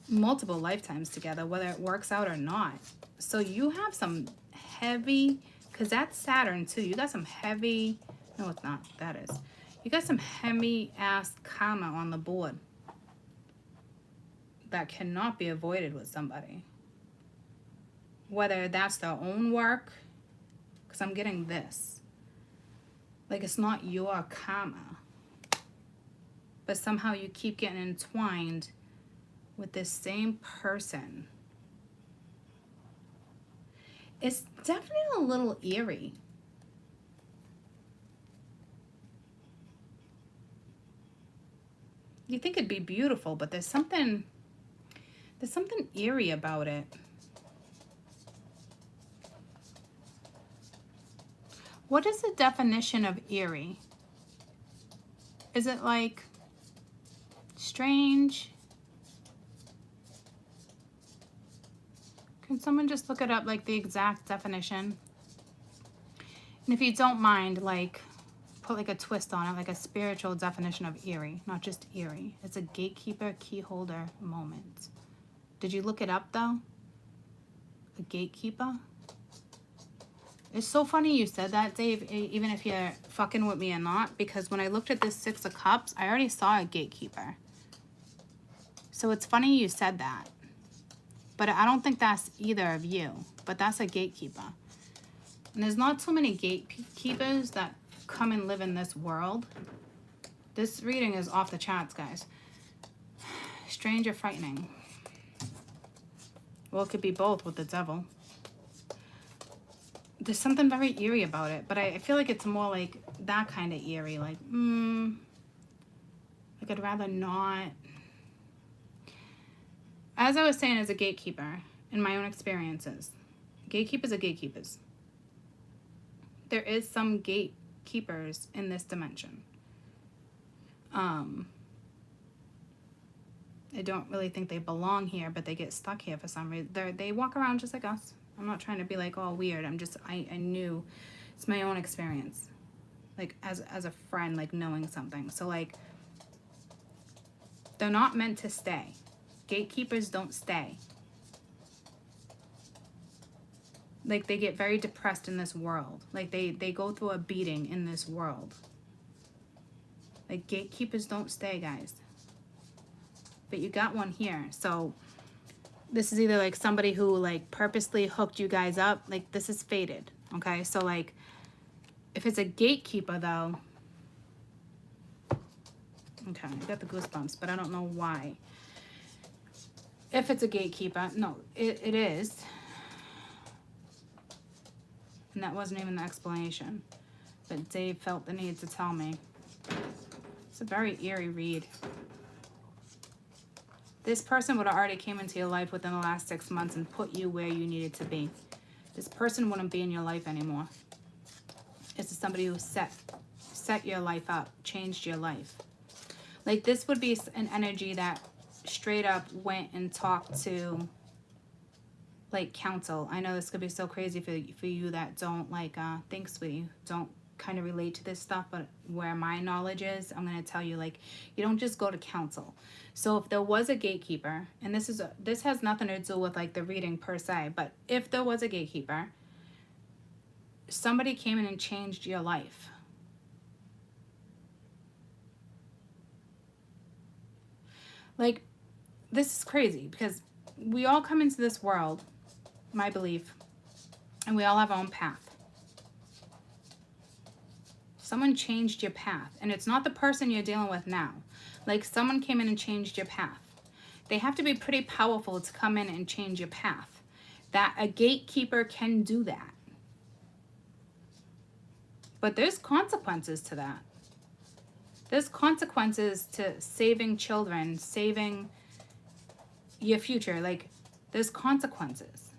Multiple lifetimes together, whether it works out or not. So you have some heavy, because that's Saturn too. You got some heavy, no it's not, that is. You got some heavy ass karma on the board that cannot be avoided with somebody. Whether that's their own work, because I'm getting this. Like, it's not your karma. But somehow you keep getting entwined with this same person. It's definitely a little eerie. You think it'd be beautiful, but there's something eerie about it. What is the definition of eerie? Is it like strange? Can someone just look it up, like the exact definition? And if you don't mind, like, put like a twist on it, like a spiritual definition of eerie, not just eerie. It's a gatekeeper, key holder moment. Did you look it up though? A gatekeeper? It's so funny you said that, Dave, even if you're fucking with me or not, because when I looked at this 6 of Cups, I already saw a gatekeeper. So it's funny you said that. But I don't think that's either of you, but that's a gatekeeper. And there's not too many gatekeepers that come and live in this world. This reading is off the charts, guys. Strange or frightening. Well, it could be both with the devil. There's something very eerie about it, but I feel like it's more like that kind of eerie. Like, like I'd rather not. As I was saying, as a gatekeeper, in my own experiences, gatekeepers are gatekeepers. There is some gatekeepers in this dimension. I don't really think they belong here, but they get stuck here for some reason. They walk around just like us. I'm not trying to be like all weird. I knew, it's my own experience. Like as a friend, like knowing something. So like, they're not meant to stay. Gatekeepers don't stay. Like, they get very depressed in this world. Like, they go through a beating in this world. Like, gatekeepers don't stay, guys. But you got one here. So, this is either, like, somebody who, like, purposely hooked you guys up. Like, this is fated, okay? So, like, if it's a gatekeeper, though, Okay, I got the goosebumps, but I don't know why. If it's a gatekeeper, no, it is. And that wasn't even the explanation. But Dave felt the need to tell me. It's a very eerie read. This person would have already came into your life within the last 6 months and put you where you needed to be. This person wouldn't be in your life anymore. This is somebody who set your life up, changed your life. Like, this would be an energy that straight up went and talked to, like, counsel. I know this could be so crazy for you that don't, like, think, sweetie, don't kind of relate to this stuff, but where my knowledge is, I'm going to tell you, like, you don't just go to counsel. So if there was a gatekeeper, and this has nothing to do with, like, the reading per se, but if there was a gatekeeper, somebody came in and changed your life. Like, this is crazy because we all come into this world, my belief, and we all have our own path. Someone changed your path, and it's not the person you're dealing with now. Like, someone came in and changed your path. They have to be pretty powerful to come in and change your path. That a gatekeeper can do that. But there's consequences to that. There's consequences to saving children, saving your future. Like, there's consequences.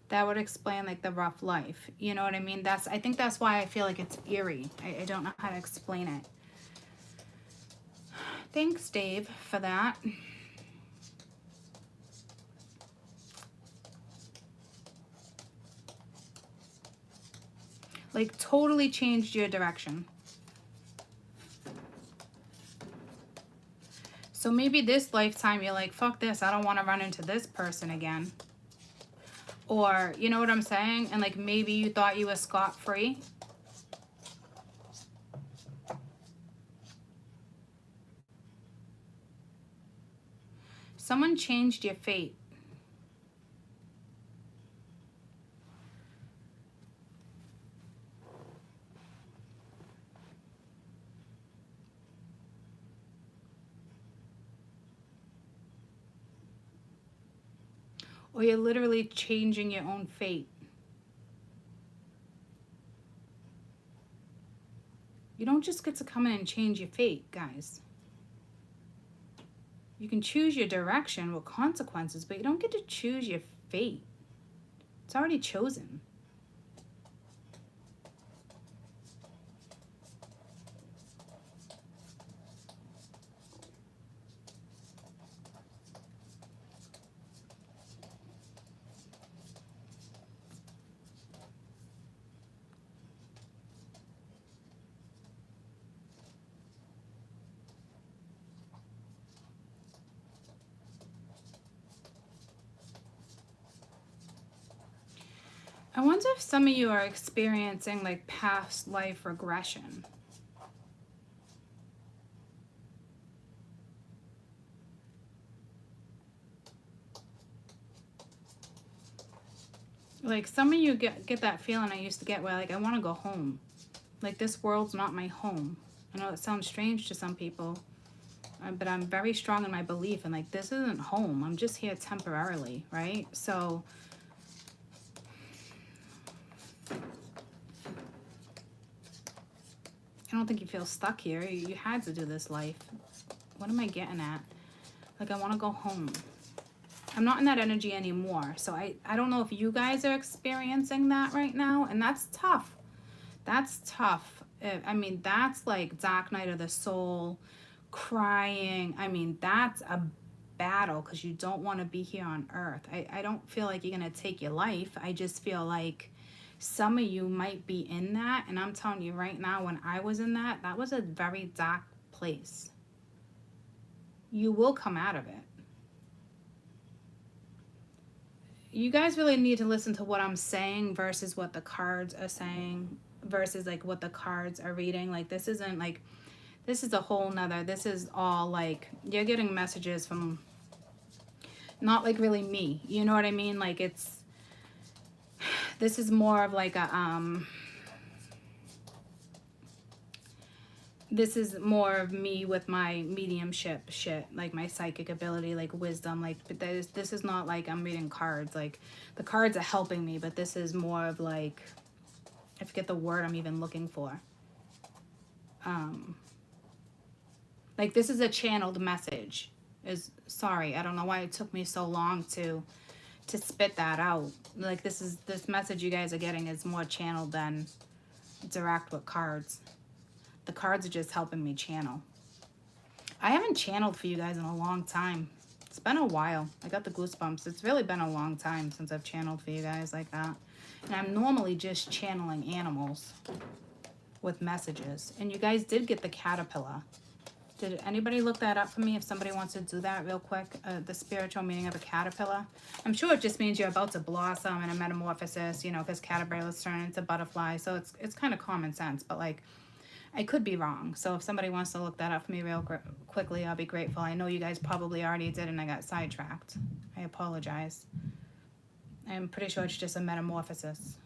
That would explain, like, the rough life. You know what I mean? I think that's why I feel like it's eerie. I don't know how to explain it. Thanks, Dave, for that. Like, totally changed your direction. So maybe this lifetime you're like, fuck this, I don't want to run into this person again. Or, you know what I'm saying? And, like, maybe you thought you were scot-free. Someone changed your fate. Or you're literally changing your own fate. You don't just get to come in and change your fate, guys. You can choose your direction with consequences, but you don't get to choose your fate. It's already chosen. I wonder if some of you are experiencing, like, past life regression. Like, some of you get that feeling I used to get where, like, I want to go home. Like, this world's not my home. I know it sounds strange to some people, but I'm very strong in my belief, and, like, this isn't home. I'm just here temporarily, right? So I don't think you feel stuck here. You had to do this life. What am I getting at? Like, I want to go home. I'm not in that energy anymore. So I don't know if you guys are experiencing that right now. And that's tough. That's tough. I mean, that's like dark night of the soul, crying. I mean, that's a battle because you don't want to be here on earth. I don't feel like you're going to take your life. I just feel like some of you might be in that, and I'm telling you right now, when I was in that, that was a very dark place. You will come out of it. You guys really need to listen to what I'm saying versus what the cards are saying, versus, like, what the cards are reading. Like, this isn't, like, this is a whole nother, this is all, like, you're getting messages from not, like, really me. You know what I mean? Like, this is more of like a, this is more of me with my mediumship shit, like my psychic ability, like wisdom, like, but this is not like I'm reading cards. Like, the cards are helping me, but this is more of like, I forget the word I'm even looking for. Like, this is a channeled message. Sorry, I don't know why it took me so long to spit that out. Like, this message you guys are getting is more channeled than direct with cards. The cards are just helping me channel. I haven't channeled for you guys in a long time. It's been a while. I got the goosebumps. It's really been a long time since I've channeled for you guys like that. And I'm normally just channeling animals with messages. And you guys did get the caterpillar. Did anybody look that up for me? If somebody wants to do that real quick, the spiritual meaning of a caterpillar. I'm sure it just means you're about to blossom in a metamorphosis, you know, because caterpillars turn into butterflies. So it's kind of common sense, but like, I could be wrong. So if somebody wants to look that up for me real quickly, I'll be grateful. I know you guys probably already did and I got sidetracked. I apologize. I'm pretty sure it's just a metamorphosis.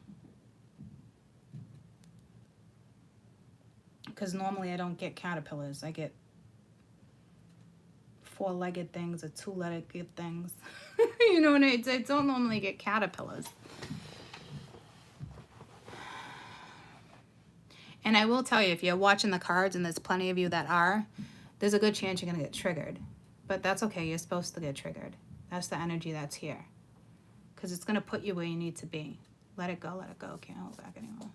Because normally I don't get caterpillars. I get four-legged things or two-legged things. You know, and I don't normally get caterpillars. And I will tell you, if you're watching the cards, and there's plenty of you that are, there's a good chance you're going to get triggered. But that's okay. You're supposed to get triggered. That's the energy that's here. Because it's going to put you where you need to be. Let it go, let it go. Can't hold back anymore.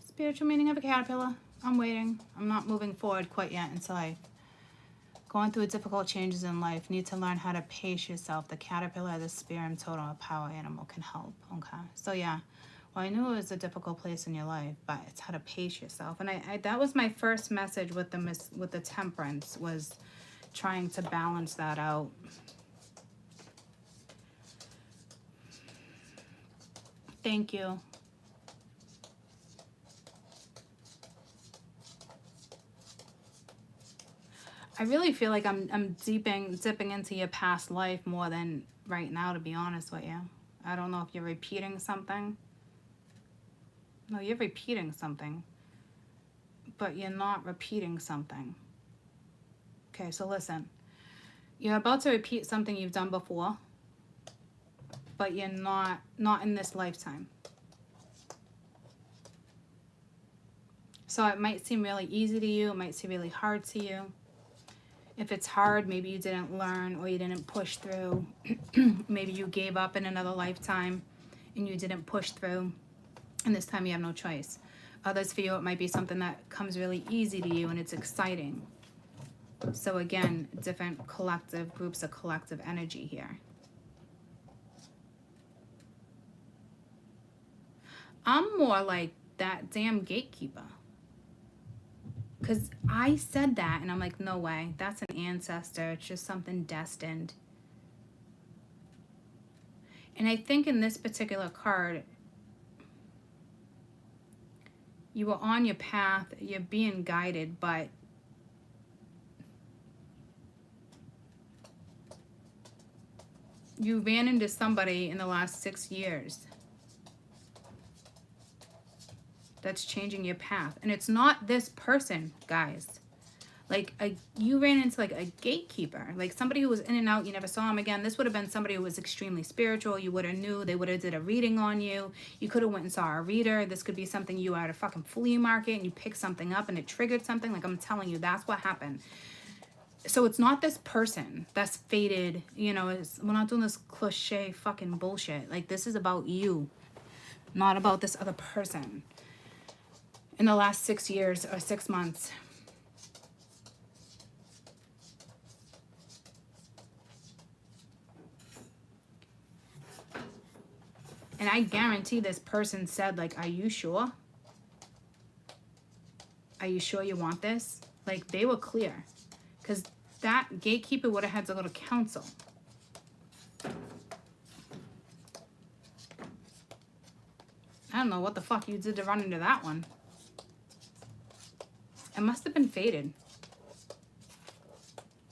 Spiritual meaning of a caterpillar. I'm waiting. I'm not moving forward quite yet until I going through difficult changes in life. Need to learn how to pace yourself. The caterpillar, the spirit totem, a power animal can help. Okay. So yeah. Well, I knew it was a difficult place in your life, but it's how to pace yourself. And I that was my first message with the temperance, was trying to balance that out. Thank you. I really feel like I'm dipping into your past life more than right now, to be honest with you. I don't know if you're repeating something. No, you're repeating something. But you're not repeating something. Okay, so listen. You're about to repeat something you've done before, but you're not in this lifetime. So it might seem really easy to you. It might seem really hard to you. If it's hard, maybe you didn't learn or you didn't push through. Maybe you gave up in another lifetime and you didn't push through. And this time you have no choice. Others for you, it might be something that comes really easy to you and it's exciting. So again, different collective groups of collective energy here. I'm more like that damn gatekeeper. Because I said that, and I'm like, no way. That's an ancestor. It's just something destined. And I think in this particular card, you were on your path. You're being guided, but you ran into somebody in the last 6 years that's changing your path. And it's not this person, guys. Like, you ran into like a gatekeeper, like somebody who was in and out, you never saw him again. This would have been somebody who was extremely spiritual. You would have knew. They would have did a reading on you. You could have went and saw a reader. This could be something you were at a fucking flea market and you picked something up and it triggered something. Like, I'm telling you, that's what happened. So it's not this person that's faded, you know. We're not doing this cliche fucking bullshit. Like, this is about you, not about this other person. In the last 6 years or 6 months. And I guarantee this person said, like, are you sure? Are you sure you want this? Like, they were clear. Because that gatekeeper would have had to go to council. I don't know what the fuck you did to run into that one. It must have been fated.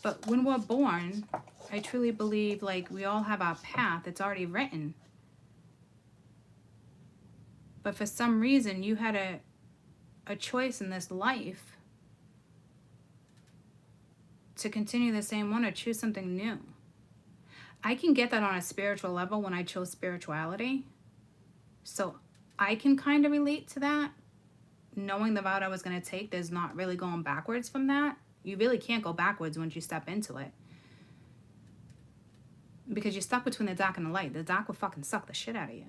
But when we're born, I truly believe like we all have our path. It's already written. But for some reason, you had a choice in this life to continue the same one or choose something new. I can get that on a spiritual level when I chose spirituality. So I can kind of relate to that. Knowing the route I was going to take, there's not really going backwards from that. You really can't go backwards once you step into it. Because you're stuck between the dark and the light. The dark will fucking suck the shit out of you.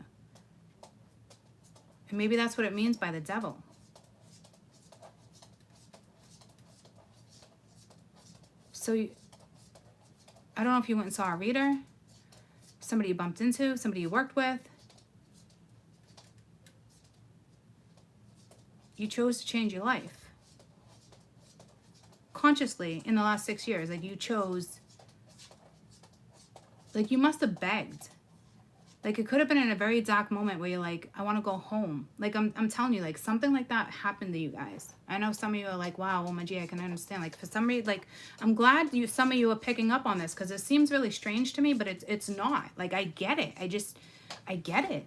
And maybe that's what it means by the devil. So, I don't know if you went and saw a reader, somebody you bumped into, somebody you worked with. You chose to change your life. Consciously, in the last 6 years, like you chose, like you must have begged. Like it could have been in a very dark moment where you're like, I want to go home. Like I'm telling you, like something like that happened to you guys. I know some of you are like, wow, oh my gee, I can understand. Like for some reason, like I'm glad some of you are picking up on this because it seems really strange to me, but it's not. Like I get it. I get it.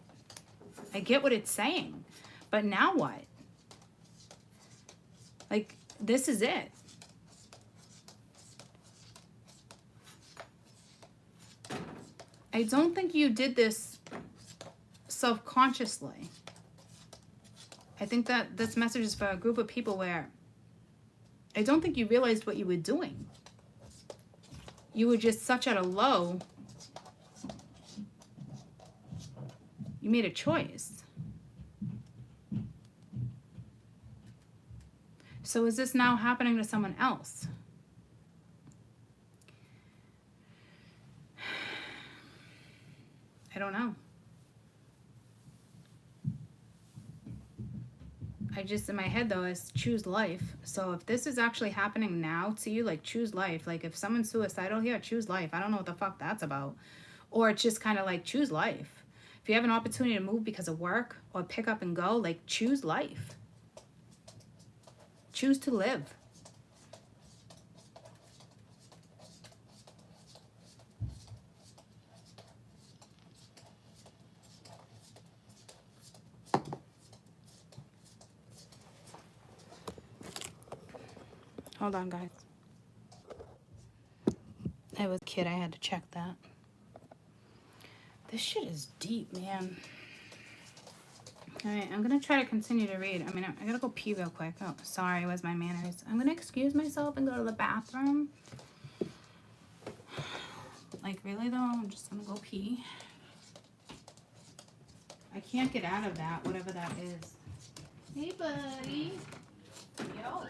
I get what it's saying. But now what? Like this is it. I don't think you did this self-consciously. I think that this message is for a group of people where I don't think you realized what you were doing. You were just such at a low. You made a choice. So is this now happening to someone else? I don't know. I just, in my head though, is choose life. So if this is actually happening now to you, like choose life. Like if someone's suicidal here, choose life. I don't know what the fuck that's about. Or it's just kind of like choose life. If you have an opportunity to move because of work or pick up and go, like choose life. Choose to live. Hold on, guys. I was a kid. I had to check that. This shit is deep, man. All right, I'm going to try to continue to read. I mean, I got to go pee real quick. Oh, sorry. Where's my manners? I'm going to excuse myself and go to the bathroom. Like, really, though? I'm just going to go pee. I can't get out of that, whatever that is. Hey, buddy. Yo.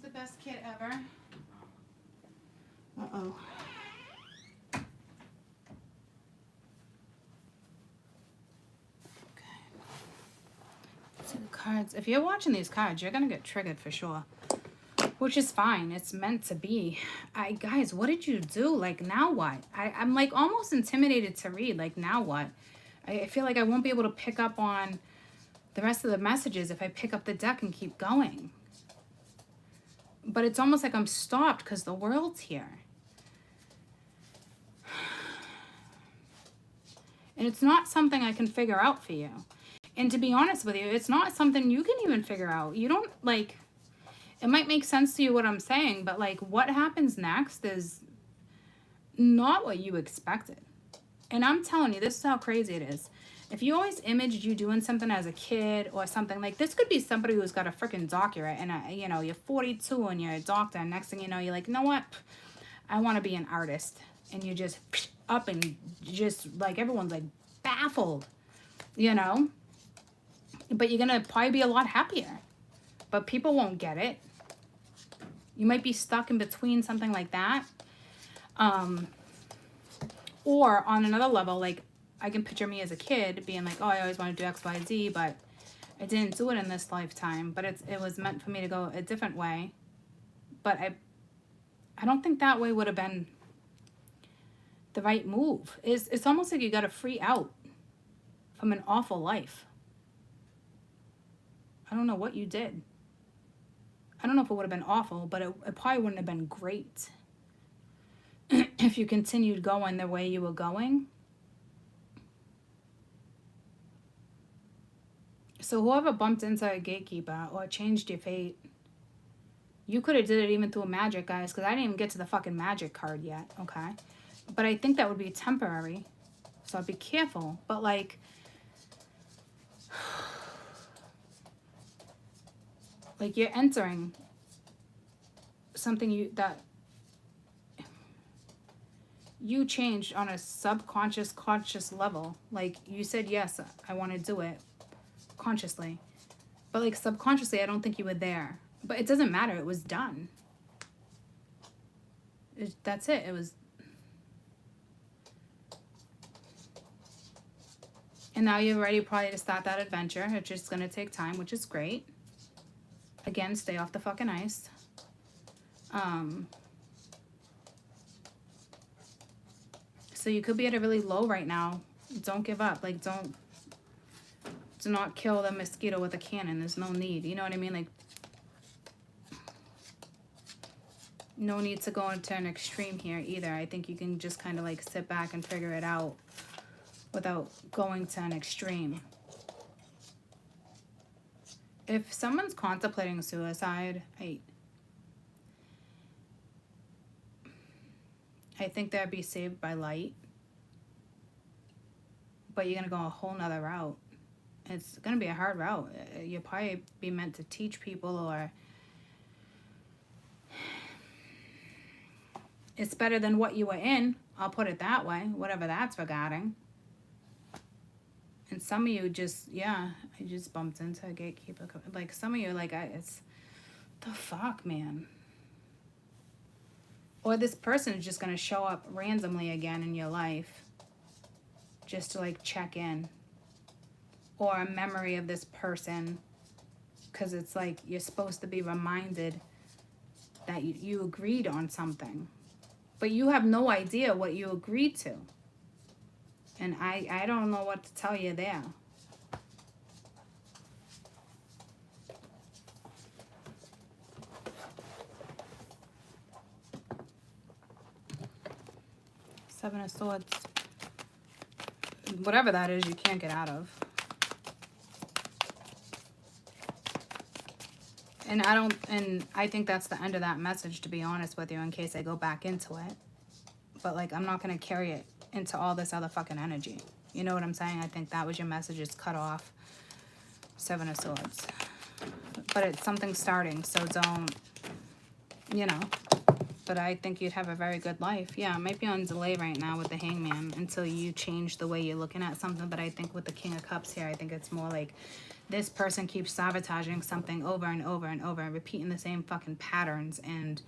The best kid ever. Uh-oh. Okay. See the cards. If you're watching these cards, you're gonna get triggered for sure. Which is fine. It's meant to be. Guys, what did you do? Like, now what? I'm like almost intimidated to read. Like, now what? I feel like I won't be able to pick up on the rest of the messages if I pick up the deck and keep going. But it's almost like I'm stopped because the world's here. And it's not something I can figure out for you. And to be honest with you, it's not something you can even figure out. You don't, like, it might make sense to you what I'm saying, but, like, what happens next is not what you expected. And I'm telling you, this is how crazy it is. If you always imaged you doing something as a kid or something, like this could be somebody who's got a freaking doctorate and, you know, you're 42 and you're a doctor and next thing you know, you're like, you know what? I want to be an artist. And you just up and just like everyone's like baffled, you know? But you're going to probably be a lot happier. But people won't get it. You might be stuck in between something like that. Or on another level, like I can picture me as a kid being like, oh, I always want to do X, Y, Z, but I didn't do it in this lifetime. But it was meant for me to go a different way. But I don't think that way would have been the right move. It's almost like you got to free out from an awful life. I don't know what you did. I don't know if it would have been awful, but it probably wouldn't have been great if you continued going the way you were going. So whoever bumped into a gatekeeper or changed your fate, you could have did it even through magic, guys, because I didn't even get to the fucking magic card yet, okay? But I think that would be temporary, so I'd be careful. But, like, you're entering something that you changed on a subconscious, conscious level. Like, you said, yes, I want to do it consciously. But, like, subconsciously, I don't think you were there. But it doesn't matter. It was done. That's it. It was... And now you're ready probably to start that adventure. It's just going to take time, which is great. Again, stay off the fucking ice. So you could be at a really low right now. Don't give up. Like, do not kill the mosquito with a cannon. There's no need. You know what I mean? Like, no need to go into an extreme here either. I think you can just kind of like sit back and figure it out without going to an extreme. If someone's contemplating suicide, I think that'd be saved by light. But you're going to go a whole nother route. It's going to be a hard route. You'll probably be meant to teach people, or it's better than what you were in. I'll put it that way, whatever that's regarding. And some of you just, yeah, I just bumped into a gatekeeper. Like, some of you, like, it's, the fuck, man. Or this person is just going to show up randomly again in your life just to, like, check in. Or a memory of this person, because it's like you're supposed to be reminded that you agreed on something. But you have no idea what you agreed to. And I don't know what to tell you there. Seven of Swords. Whatever that is, you can't get out of. And I think that's the end of that message, to be honest with you, in case I go back into it. But, like, I'm not going to carry it into all this other fucking energy. You know what I'm saying? I think that was your message. It's cut off. Seven of Swords. But it's something starting, so don't, you know. But I think you'd have a very good life. Yeah, it might be on delay right now with the Hangman until you change the way you're looking at something. But I think with the King of Cups here, I think it's more like this person keeps sabotaging something over and over and over and repeating the same fucking patterns. And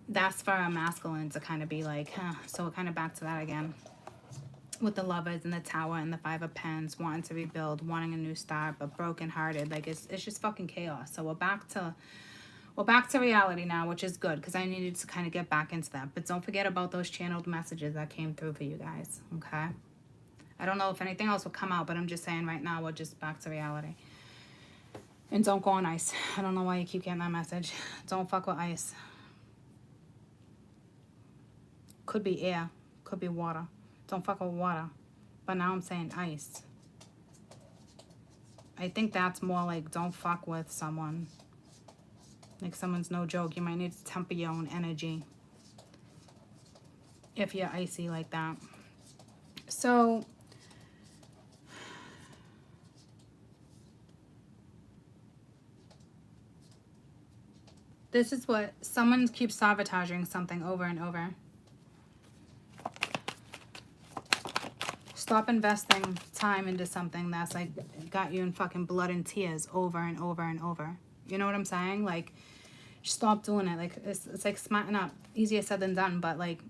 that's for a masculine to kind of be like, huh. So we're kind of back to that again. With the Lovers and the Tower and the Five of Pens, wanting to rebuild, wanting a new start, but brokenhearted. Like, it's just fucking chaos. So we're back to reality now, which is good, because I needed to kind of get back into that. But don't forget about those channeled messages that came through for you guys, okay? I don't know if anything else will come out, but I'm just saying right now we're just back to reality. And don't go on ice. I don't know why you keep getting that message. Don't fuck with ice. Could be air. Could be water. Don't fuck with water. But now I'm saying ice. I think that's more like don't fuck with someone. Like, someone's no joke. You might need to temper your own energy if you're icy like that. So this is what someone keeps sabotaging something over and over. Stop investing time into something that's like got you in fucking blood and tears over and over and over. You know what I'm saying? Like, stop doing it. Like, it's like smarting up. Easier said than done, but like,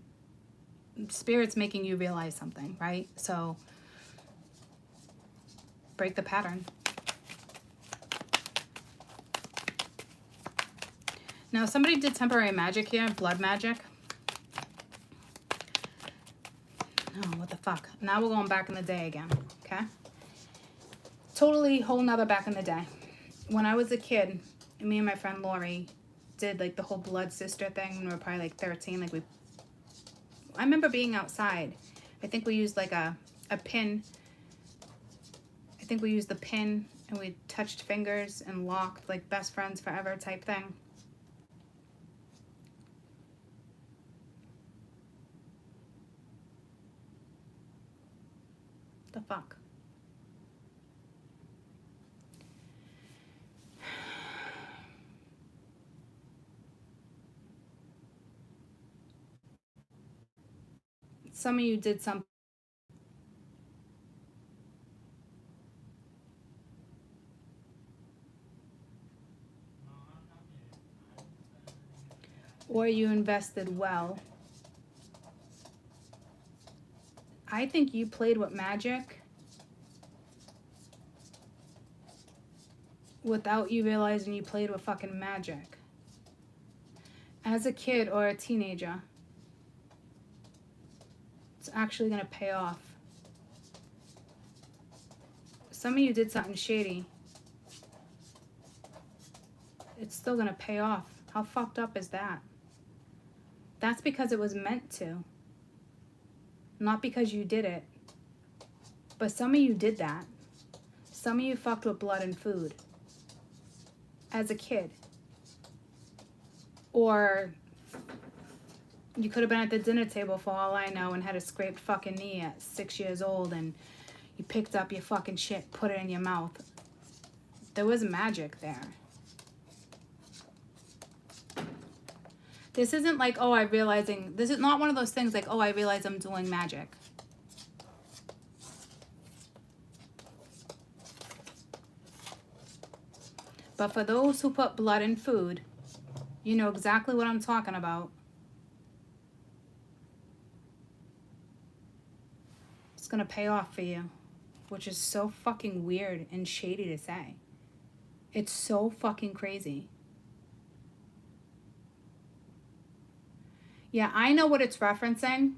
Spirit's making you realize something, right? So, break the pattern. Now, somebody did temporary magic here, blood magic. Oh, what the fuck? Now we're going back in the day again, okay? Totally whole nother back in the day. When I was a kid, me and my friend Lori did like the whole blood sister thing when we were probably like 13. Like I remember being outside. I think we used like a pin. I think we used the pin and we touched fingers and locked, like best friends forever type thing. The fuck? Some of you did something. Or you invested well. I think you played with magic without you realizing you played with fucking magic. As a kid or a teenager, it's actually gonna pay off. Some of you did something shady. It's still gonna pay off. How fucked up is that? That's because it was meant to. Not because you did it. But some of you did that. Some of you fucked with blood and food. As a kid. Or you could have been at the dinner table for all I know and had a scraped fucking knee at 6 years old and you picked up your fucking shit, put it in your mouth. There was magic there. This isn't like, oh, this is not one of those things like, oh, I realize I'm doing magic. But for those who put blood in food, you know exactly what I'm talking about. It's gonna pay off for you, which is so fucking weird and shady to say. It's so fucking crazy. Yeah, I know what it's referencing.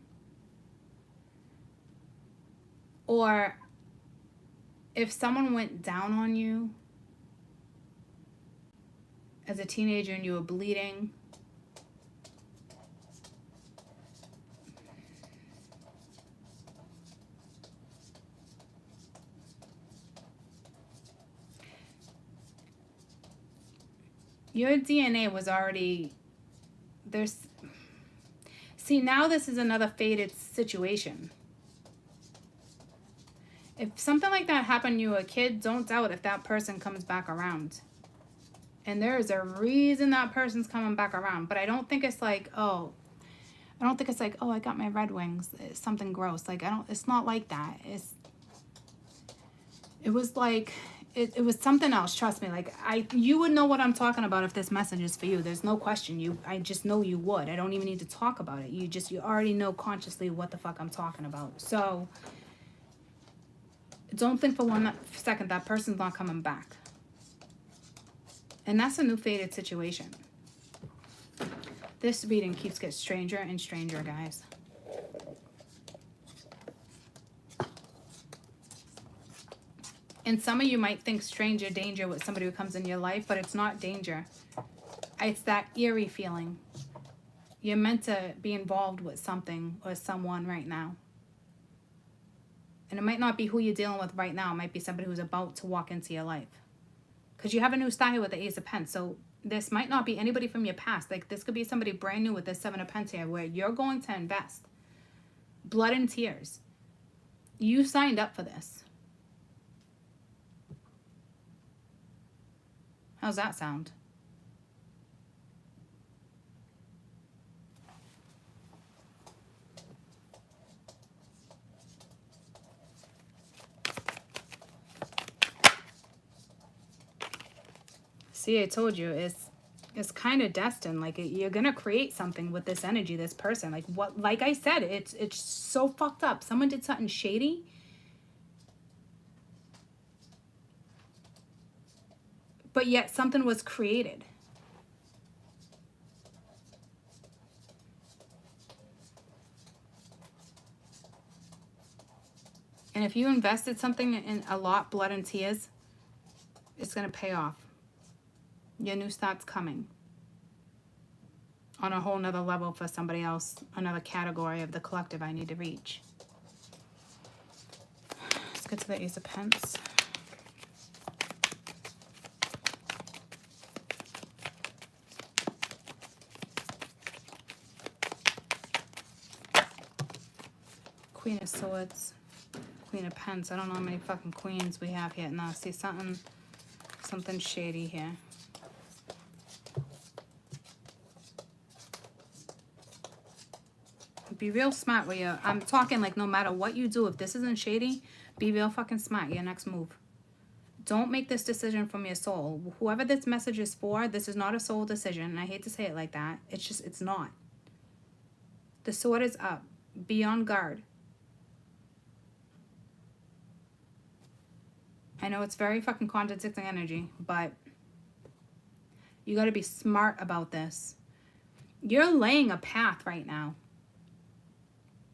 Or if someone went down on you as a teenager and you were bleeding, your DNA was already, see, now this is another fated situation. If something like that happened to you a kid, don't doubt if that person comes back around. And there is a reason that person's coming back around. But I don't think it's like, oh, I got my Red Wings. It's something gross. Like, it's not like that. It was like, it was something else. Trust me. Like, you would know what I'm talking about if this message is for you. There's no question. I just know you would. I don't even need to talk about it. You already know consciously what the fuck I'm talking about. So, don't think for one second that person's not coming back. And that's a new fated situation. This reading keeps getting stranger and stranger, guys. And some of you might think stranger danger with somebody who comes in your life, but it's not danger. It's that eerie feeling. You're meant to be involved with something or someone right now. And it might not be who you're dealing with right now. It might be somebody who's about to walk into your life. Because you have a new style here with the Ace of Pentacles. So this might not be anybody from your past. Like, this could be somebody brand new with this Seven of Pentacles here, where you're going to invest blood and tears. You signed up for this. How's that sound? See, I told you, it's kind of destined. Like, you're gonna create something with this energy, this person. Like, what? Like I said, it's so fucked up. Someone did something shady, but yet something was created. And if you invested something in a lot, blood and tears, it's gonna pay off. Your new start's coming on a whole nother level for somebody else, another category of the collective I need to reach. Let's get to the Ace of Pentacles. Queen of Swords. Queen of Pentacles. I don't know how many fucking queens we have here. No, see something shady here. Be real smart with you. I'm talking like no matter what you do, if this isn't shady, be real fucking smart. Your next move. Don't make this decision from your soul. Whoever this message is for, this is not a soul decision. And I hate to say it like that. It's just, it's not. The sword is up. Be on guard. I know it's very fucking contradicting energy, but you got to be smart about this. You're laying a path right now.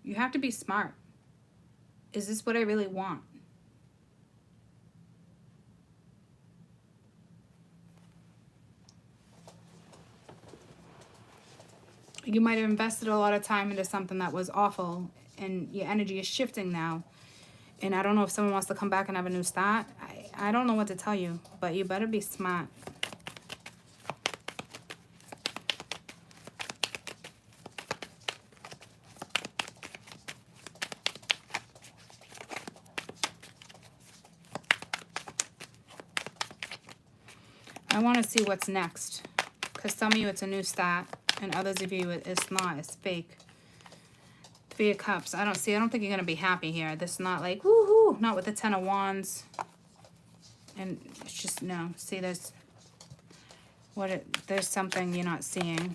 You have to be smart. Is this what I really want? You might have invested a lot of time into something that was awful, and your energy is shifting now. And I don't know if someone wants to come back and have a new start. I don't know what to tell you, but you better be smart. I want to see what's next. Because some of you, it's a new start. And others of you, it's not. It's fake. 3 of Cups. I don't think you're going to be happy here. This is not like, woohoo. Not with the 10 of Wands. And it's just, no. See, there's something you're not seeing.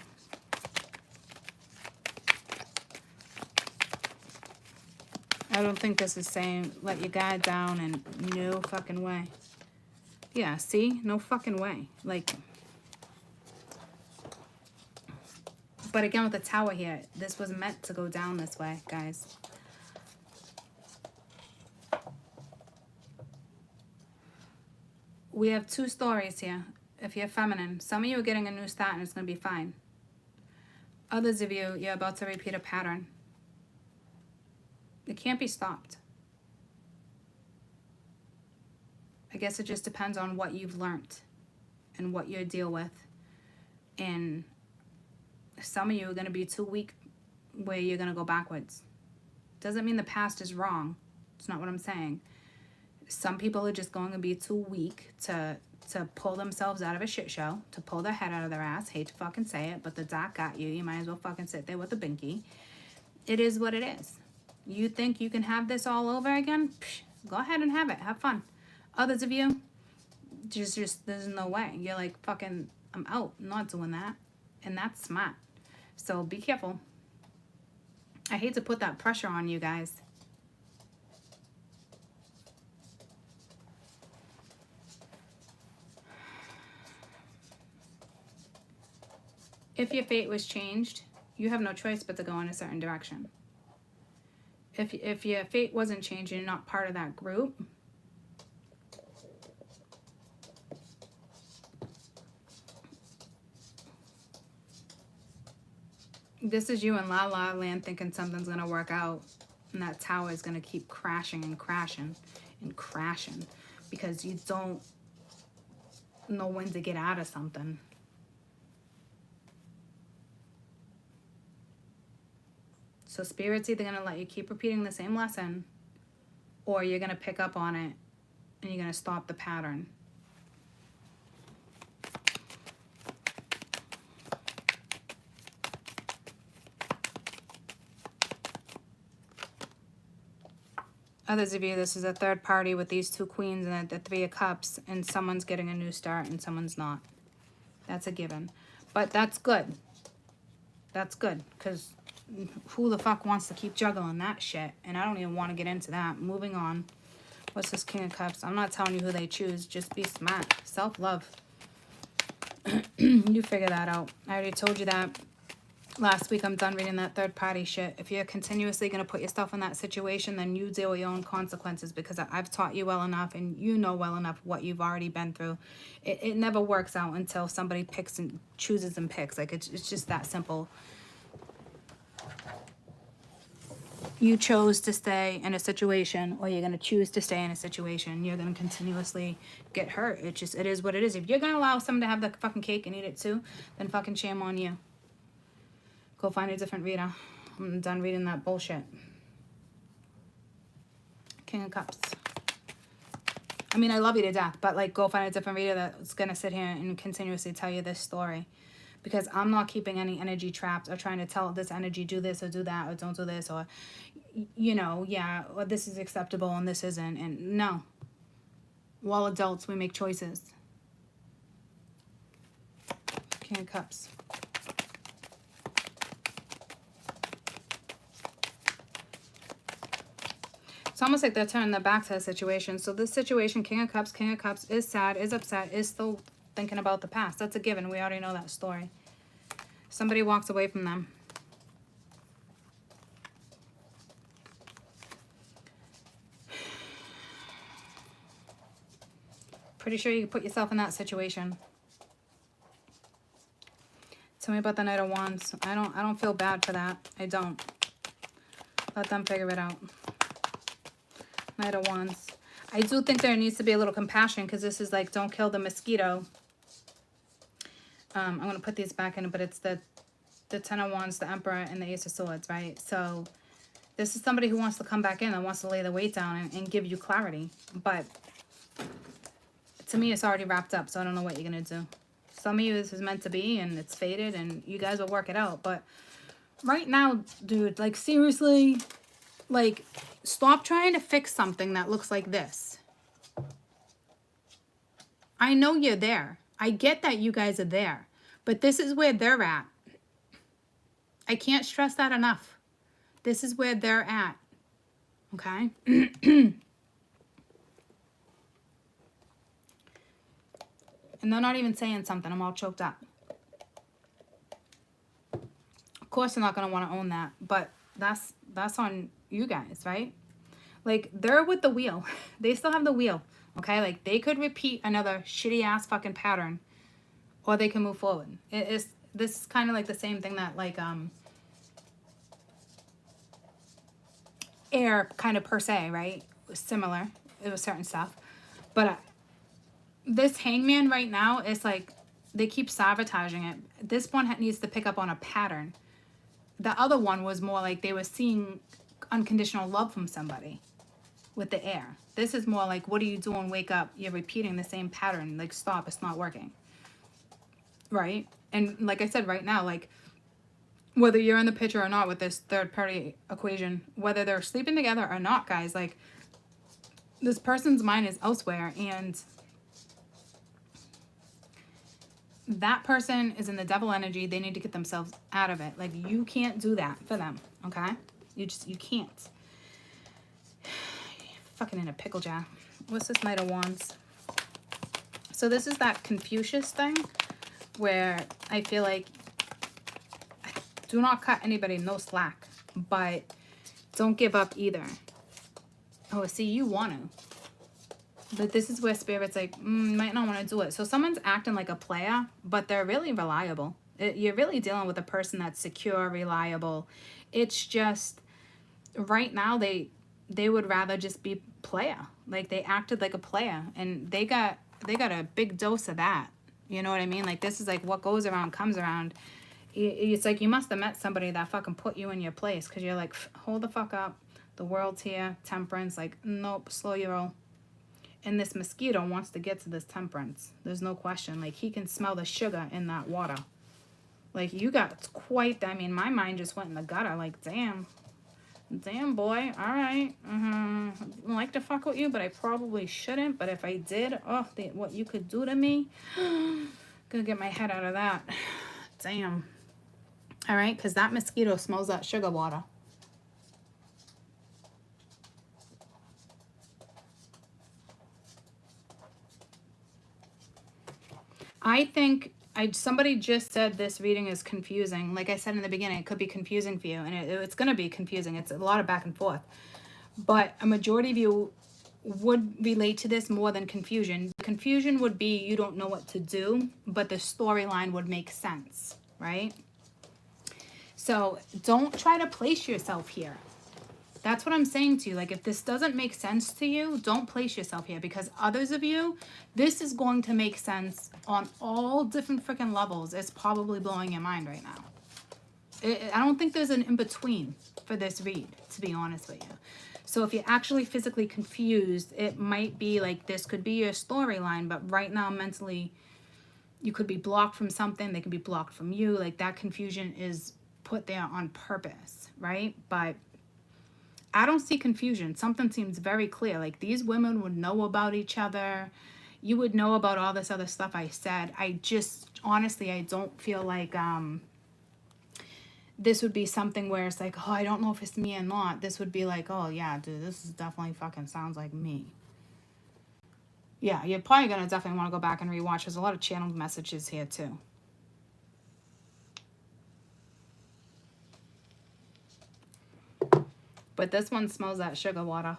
I don't think this is saying, let your guard down and no fucking way. Yeah, see? No fucking way. Like, but again, with the Tower here, this was meant to go down this way, guys. We have 2 stories here. If you're feminine, some of you are getting a new start and it's going to be fine. Others of you, you're about to repeat a pattern. It can't be stopped. I guess it just depends on what you've learned and what you deal with. And some of you are going to be too weak where you're going to go backwards. Doesn't mean the past is wrong. It's not what I'm saying. Some people are just going to be too weak to pull themselves out of a shit show, to pull their head out of their ass. Hate to fucking say it, but the doc got you. You might as well fucking sit there with a binky. It is what it is. You think you can have this all over again? Psh, go ahead and have it. Have fun. Others of you, just there's no way. You're like, fucking, I'm out. I'm not doing that. And that's smart. So be careful. I hate to put that pressure on you guys. If your fate was changed, you have no choice but to go in a certain direction. If your fate wasn't changed and you're not part of that group, this is you in La La Land thinking something's going to work out. And that tower is going to keep crashing and crashing and crashing. Because you don't know when to get out of something. So Spirit's either going to let you keep repeating the same lesson, or you're going to pick up on it and you're going to stop the pattern. Others of you, this is a third party with these 2 queens and the 3 of Cups, and someone's getting a new start and someone's not. That's a given. But that's good. That's good. Because who the fuck wants to keep juggling that shit? And I don't even want to get into that. Moving on. What's this King of Cups? I'm not telling you who they choose. Just be smart. Self-love. You figure that out. I already told you that last week. I'm done reading that third party shit. If you're continuously going to put yourself in that situation, then you deal with your own consequences, because I've taught you well enough and you know well enough what you've already been through. It never works out until somebody picks and chooses and picks. Like, it's just that simple. You chose to stay in a situation, or you're going to choose to stay in a situation. You're going to continuously get hurt. It is what it is. If you're going to allow someone to have the fucking cake and eat it too, then fucking shame on you. Go find a different reader. I'm done reading that bullshit. King of Cups. I mean, I love you to death, but like, go find a different reader that's going to sit here and continuously tell you this story. Because I'm not keeping any energy trapped or trying to tell this energy do this or do that or don't do this, or, you know, yeah, or this is acceptable and this isn't. And no. We're all adults. We make choices. King of Cups. It's almost like they're turning their back to the situation. So this situation, King of Cups is sad, is upset, is still thinking about the past. That's a given. We already know that story. Somebody walks away from them. Pretty sure you can put yourself in that situation. Tell me about the Knight of Wands. I don't feel bad for that. I don't. Let them figure it out. Knight of Wands. I do think there needs to be a little compassion, because this is like, don't kill the mosquito. I'm going to put these back in, but it's the Ten of Wands, the Emperor, and the Ace of Swords, right? So this is somebody who wants to come back in and wants to lay the weight down and give you clarity. But to me, it's already wrapped up, so I don't know what you're going to do. Some of you, this is meant to be, and it's fated, and you guys will work it out. But right now, dude, like, seriously, like, stop trying to fix something that looks like this. I know you're there. I get that you guys are there. But this is where they're at. I can't stress that enough. This is where they're at. Okay? And they're not even saying something. I'm all choked up. Of course they're not going to want to own that. But that's on you guys, right? Like, they're with the wheel. They still have the wheel. Okay? Like, they could repeat another shitty-ass fucking pattern. Or they can move forward. This is kind of like the same thing that, like, air kind of per se, right? It was similar. It was certain stuff. But this Hangman right now is like, they keep sabotaging it. This one needs to pick up on a pattern. The other one was more like they were seeing unconditional love from somebody with the air. This is more like, what are you doing? Wake up. You're repeating the same pattern. Like, stop. It's not working. Right? And like I said, right now, like, whether you're in the picture or not with this third party equation, whether they're sleeping together or not, guys, like, this person's mind is elsewhere, and that person is in the devil energy. They need to get themselves out of it. Like, you can't do that for them, okay? You can't. Fucking in a pickle jar. What's this Knight of Wands? So this is that Confucius thing where I feel like, do not cut anybody no slack, but don't give up either. Oh, see, you want to. But this is where Spirit's like, might not want to do it. So someone's acting like a player, but they're really reliable. You're really dealing with a person that's secure, reliable. It's just, right now, they would rather just be player. Like, they acted like a player, and they got a big dose of that. You know what I mean? Like, this is like, what goes around comes around. It's like, you must have met somebody that fucking put you in your place, because you're like, hold the fuck up. The world's here. Temperance. Like, nope, slow your roll. And this mosquito wants to get to this temperance. There's no question. Like, he can smell the sugar in that water. Like, you got quite, I mean, my mind just went in the gutter. Like, damn. Damn, boy. All right. I'd like to fuck with you, but I probably shouldn't. But if I did, oh, what you could do to me. Gonna get my head out of that. Damn. All right, because that mosquito smells that sugar water. I think somebody just said this reading is confusing. Like I said in the beginning, it could be confusing for you, and it's going to be confusing. It's a lot of back and forth. But a majority of you would relate to this more than confusion. Confusion would be you don't know what to do, but the storyline would make sense, right? So don't try to place yourself here. That's what I'm saying to you. Like, if this doesn't make sense to you, don't place yourself here, because others of you, this is going to make sense on all different freaking levels. It's probably blowing your mind right now. I don't think there's an in-between for this read, to be honest with you. So if you're actually physically confused, it might be like this could be your storyline, but right now mentally, you could be blocked from something. They could be blocked from you. Like, that confusion is put there on purpose, right? But I don't see confusion. Something seems very clear. Like, these women would know about each other. You would know about all this other stuff I said. I just, honestly, I don't feel like this would be something where it's like, oh, I don't know if it's me or not. This would be like, oh, yeah, dude, this is definitely fucking sounds like me. Yeah, you're probably going to definitely want to go back and rewatch. There's a lot of channeled messages here, too. But this one smells that sugar water.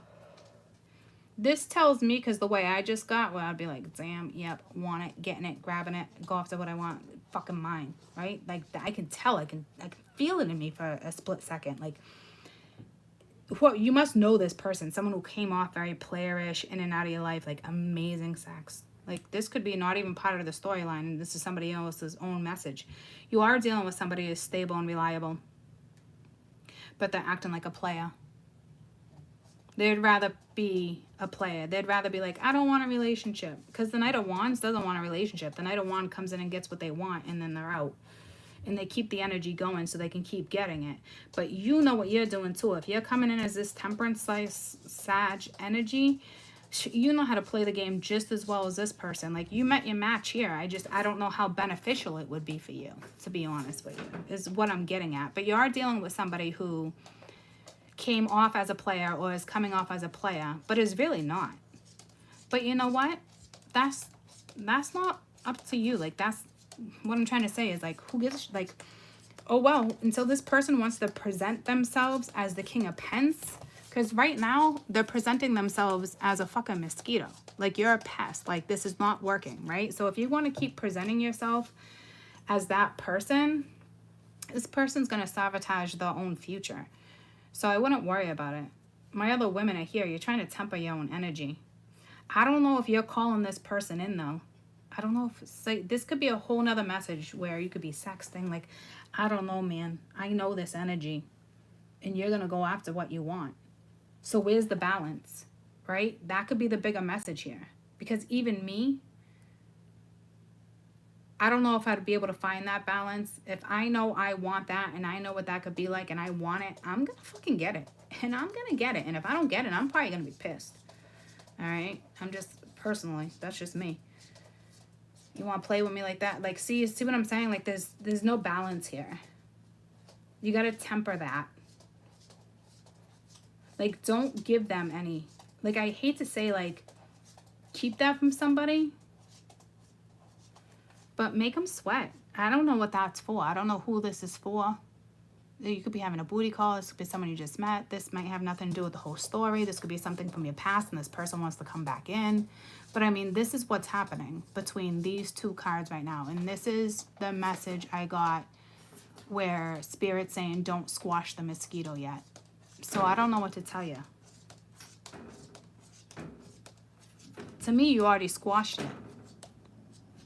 This tells me, because the way I just got, well, I'd be like, damn, yep, want it, getting it, grabbing it, go after what I want, fucking mine, right? Like, I can tell, I can feel it in me for a split second. Like, what, you must know this person, someone who came off very playerish, in and out of your life, like amazing sex. Like, this could be not even part of the storyline, and this is somebody else's own message. You are dealing with somebody who's stable and reliable, but they're acting like a player. They'd rather be a player. They'd rather be like, I don't want a relationship. Because the Knight of Wands doesn't want a relationship. The Knight of Wands comes in and gets what they want, and then they're out. And they keep the energy going so they can keep getting it. But you know what you're doing too. If you're coming in as this Temperance Sag energy, you know how to play the game just as well as this person. Like, you met your match here. I don't know how beneficial it would be for you, to be honest with you, is what I'm getting at. But you are dealing with somebody who came off as a player or is coming off as a player, but is really not. But you know what? That's not up to you. Like, that's what I'm trying to say is, like, who gives, like, oh, well, until this person wants to present themselves as the King of Pence, because right now they're presenting themselves as a fucking mosquito. Like, you're a pest. Like, this is not working, right? So if you want to keep presenting yourself as that person, this person's going to sabotage their own future. So I wouldn't worry about it. My other women are here. You're trying to temper your own energy. I don't know if you're calling this person in, though. I don't know if it's like, this could be a whole nother message where you could be sexting. Like, I don't know, man. I know this energy. And you're going to go after what you want. So where's the balance, right? That could be the bigger message here. Because even me, I don't know if I'd be able to find that balance. If I know I want that and I know what that could be like and I want it, I'm going to fucking get it. And I'm going to get it. And if I don't get it, I'm probably going to be pissed. All right? I'm just, personally, that's just me. You want to play with me like that? Like, see what I'm saying? Like, there's no balance here. You got to temper that. Like, don't give them any. Like, I hate to say, like, keep that from somebody. But make them sweat. I don't know what that's for. I don't know who this is for. You could be having a booty call. This could be someone you just met. This might have nothing to do with the whole story. This could be something from your past and this person wants to come back in. But I mean, this is what's happening between these two cards right now. And this is the message I got where Spirit's saying don't squash the mosquito yet. So I don't know what to tell you. To me, you already squashed it.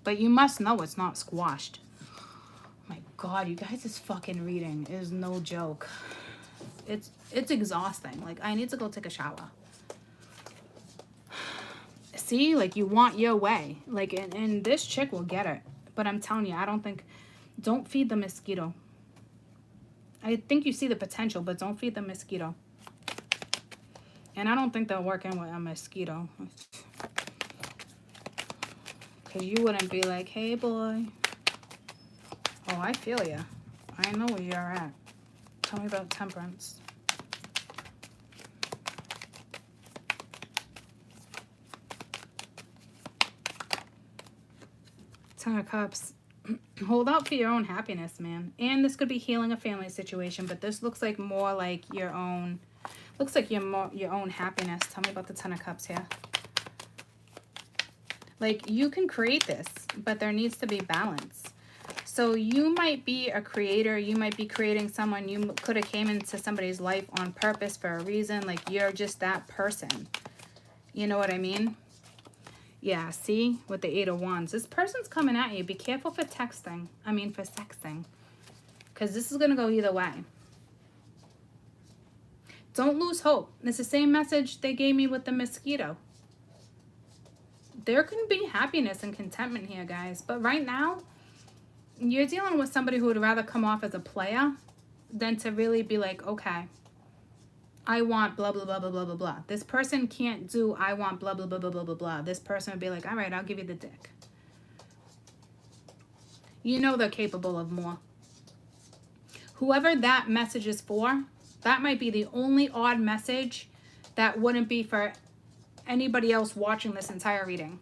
But you must know it's not squashed. My God, you guys, this fucking reading is no joke. It's exhausting. Like, I need to go take a shower. See, like, you want your way. Like, and this chick will get it. But I'm telling you, don't feed the mosquito. I think you see the potential, but don't feed the mosquito. And I don't think they'll work in with a mosquito. Because you wouldn't be like, hey, boy. Oh, I feel ya. I know where you're at. Tell me about temperance. Ten of Cups. Hold out for your own happiness, man. And this could be healing a family situation, but this looks like more like your own. Looks like your own happiness. Tell me about the Ten of Cups here. Like, you can create this, but there needs to be balance. So you might be a creator. You might be creating someone. You could have came into somebody's life on purpose for a reason. Like, you're just that person. You know what I mean? Yeah, see? With the Eight of Wands. This person's coming at you. Be careful for texting. I mean, for sexting. Because this is going to go either way. Don't lose hope. It's the same message they gave me with the mosquito. There can be happiness and contentment here, guys. But right now, you're dealing with somebody who would rather come off as a player than to really be like, okay, I want blah, blah, blah, blah, blah, blah, blah. This person can't do I want blah, blah, blah, blah, blah, blah, blah. This person would be like, all right, I'll give you the dick. You know they're capable of more. Whoever that message is for, that might be the only odd message that wouldn't be for anybody else watching this entire reading.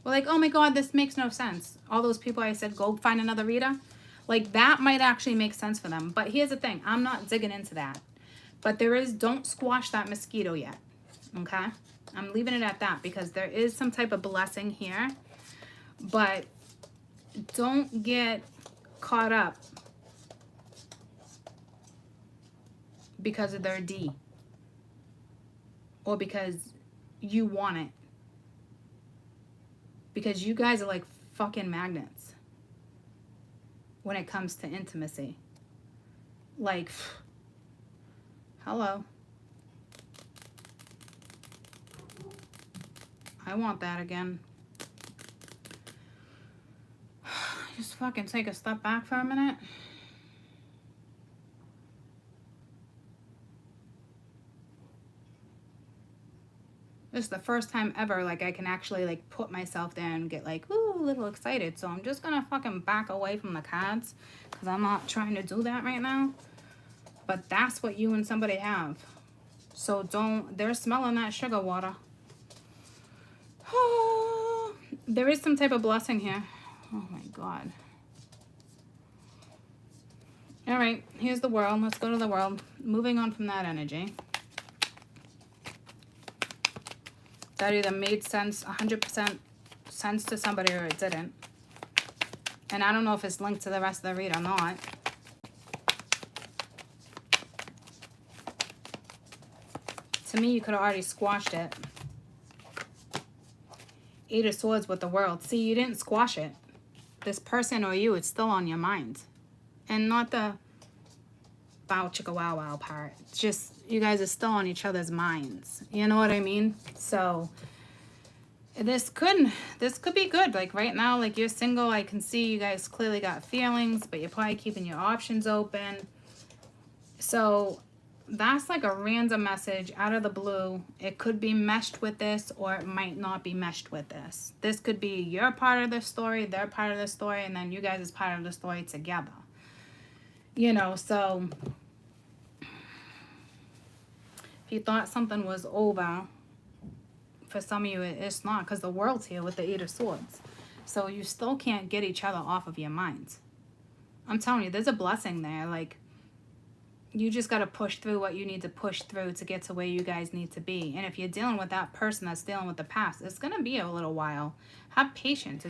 We're like, oh my God, this makes no sense. All those people I said, go find another reader. Like, that might actually make sense for them. But here's the thing. I'm not digging into that. But there is, don't squash that mosquito yet. Okay? I'm leaving it at that because there is some type of blessing here. But don't get caught up because of their D. Or because you want it. Because you guys are like fucking magnets when it comes to intimacy. Like, hello. I want that again. Just fucking take a step back for a minute. This is the first time ever, like, I can actually, like, put myself there and get, like, ooh, a little excited. So I'm just gonna fucking back away from the cards because I'm not trying to do that right now. But that's what you and somebody have. So don't, they're smelling that sugar water. Oh, there is some type of blessing here. Oh, my God. All right, here's the world. Let's go to the world. Moving on from that energy. That either made sense, 100% sense to somebody, or it didn't. And I don't know if it's linked to the rest of the read or not. To me, you could have already squashed it. Eight of Swords with the World. See, you didn't squash it. This person or you, it's still on your mind. And not the bow chicka wow wow part. It's just, you guys are still on each other's minds. You know what I mean? So this could be good. Like right now, like you're single, I can see you guys clearly got feelings, but you're probably keeping your options open. So that's like a random message out of the blue. It could be meshed with this, or it might not be meshed with this. This could be your part of the story, their part of the story, and then you guys is part of the story together. You know, so if you thought something was over, for some of you, it's not, because the world's here with the Eight of Swords. So you still can't get each other off of your minds. I'm telling you, there's a blessing there. Like, you just got to push through what you need to push through to get to where you guys need to be. And if you're dealing with that person that's dealing with the past, it's going to be a little while. Have patience.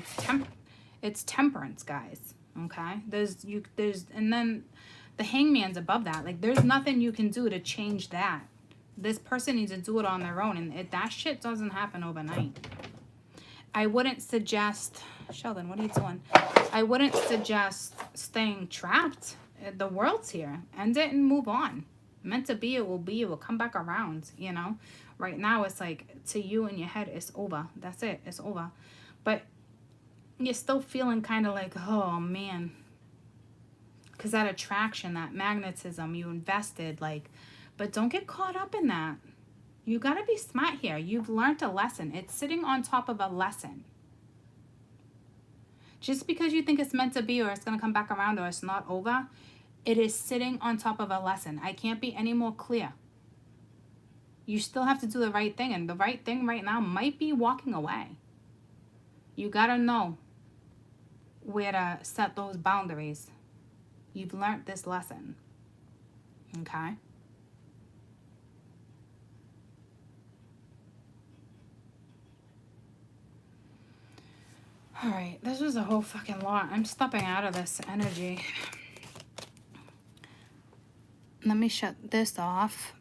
It's temperance, guys. Okay? And then the Hangman's above that. Like, there's nothing you can do to change that. This person needs to do it on their own. And that shit doesn't happen overnight. I wouldn't suggest... Sheldon, what are you doing? I wouldn't suggest staying trapped. The world's here. End it and move on. Meant to be, it will be. It will come back around, you know? Right now, it's like, to you in your head, it's over. That's it. It's over. But you're still feeling kind of like, oh, man. Because that attraction, that magnetism, you invested, like... But don't get caught up in that. You got to be smart here. You've learned a lesson. It's sitting on top of a lesson. Just because you think it's meant to be or it's going to come back around or it's not over, it is sitting on top of a lesson. I can't be any more clear. You still have to do the right thing, and the right thing right now might be walking away. You got to know where to set those boundaries. You've learned this lesson. Okay? All right, this was a whole fucking lot. I'm stepping out of this energy. Let me shut this off.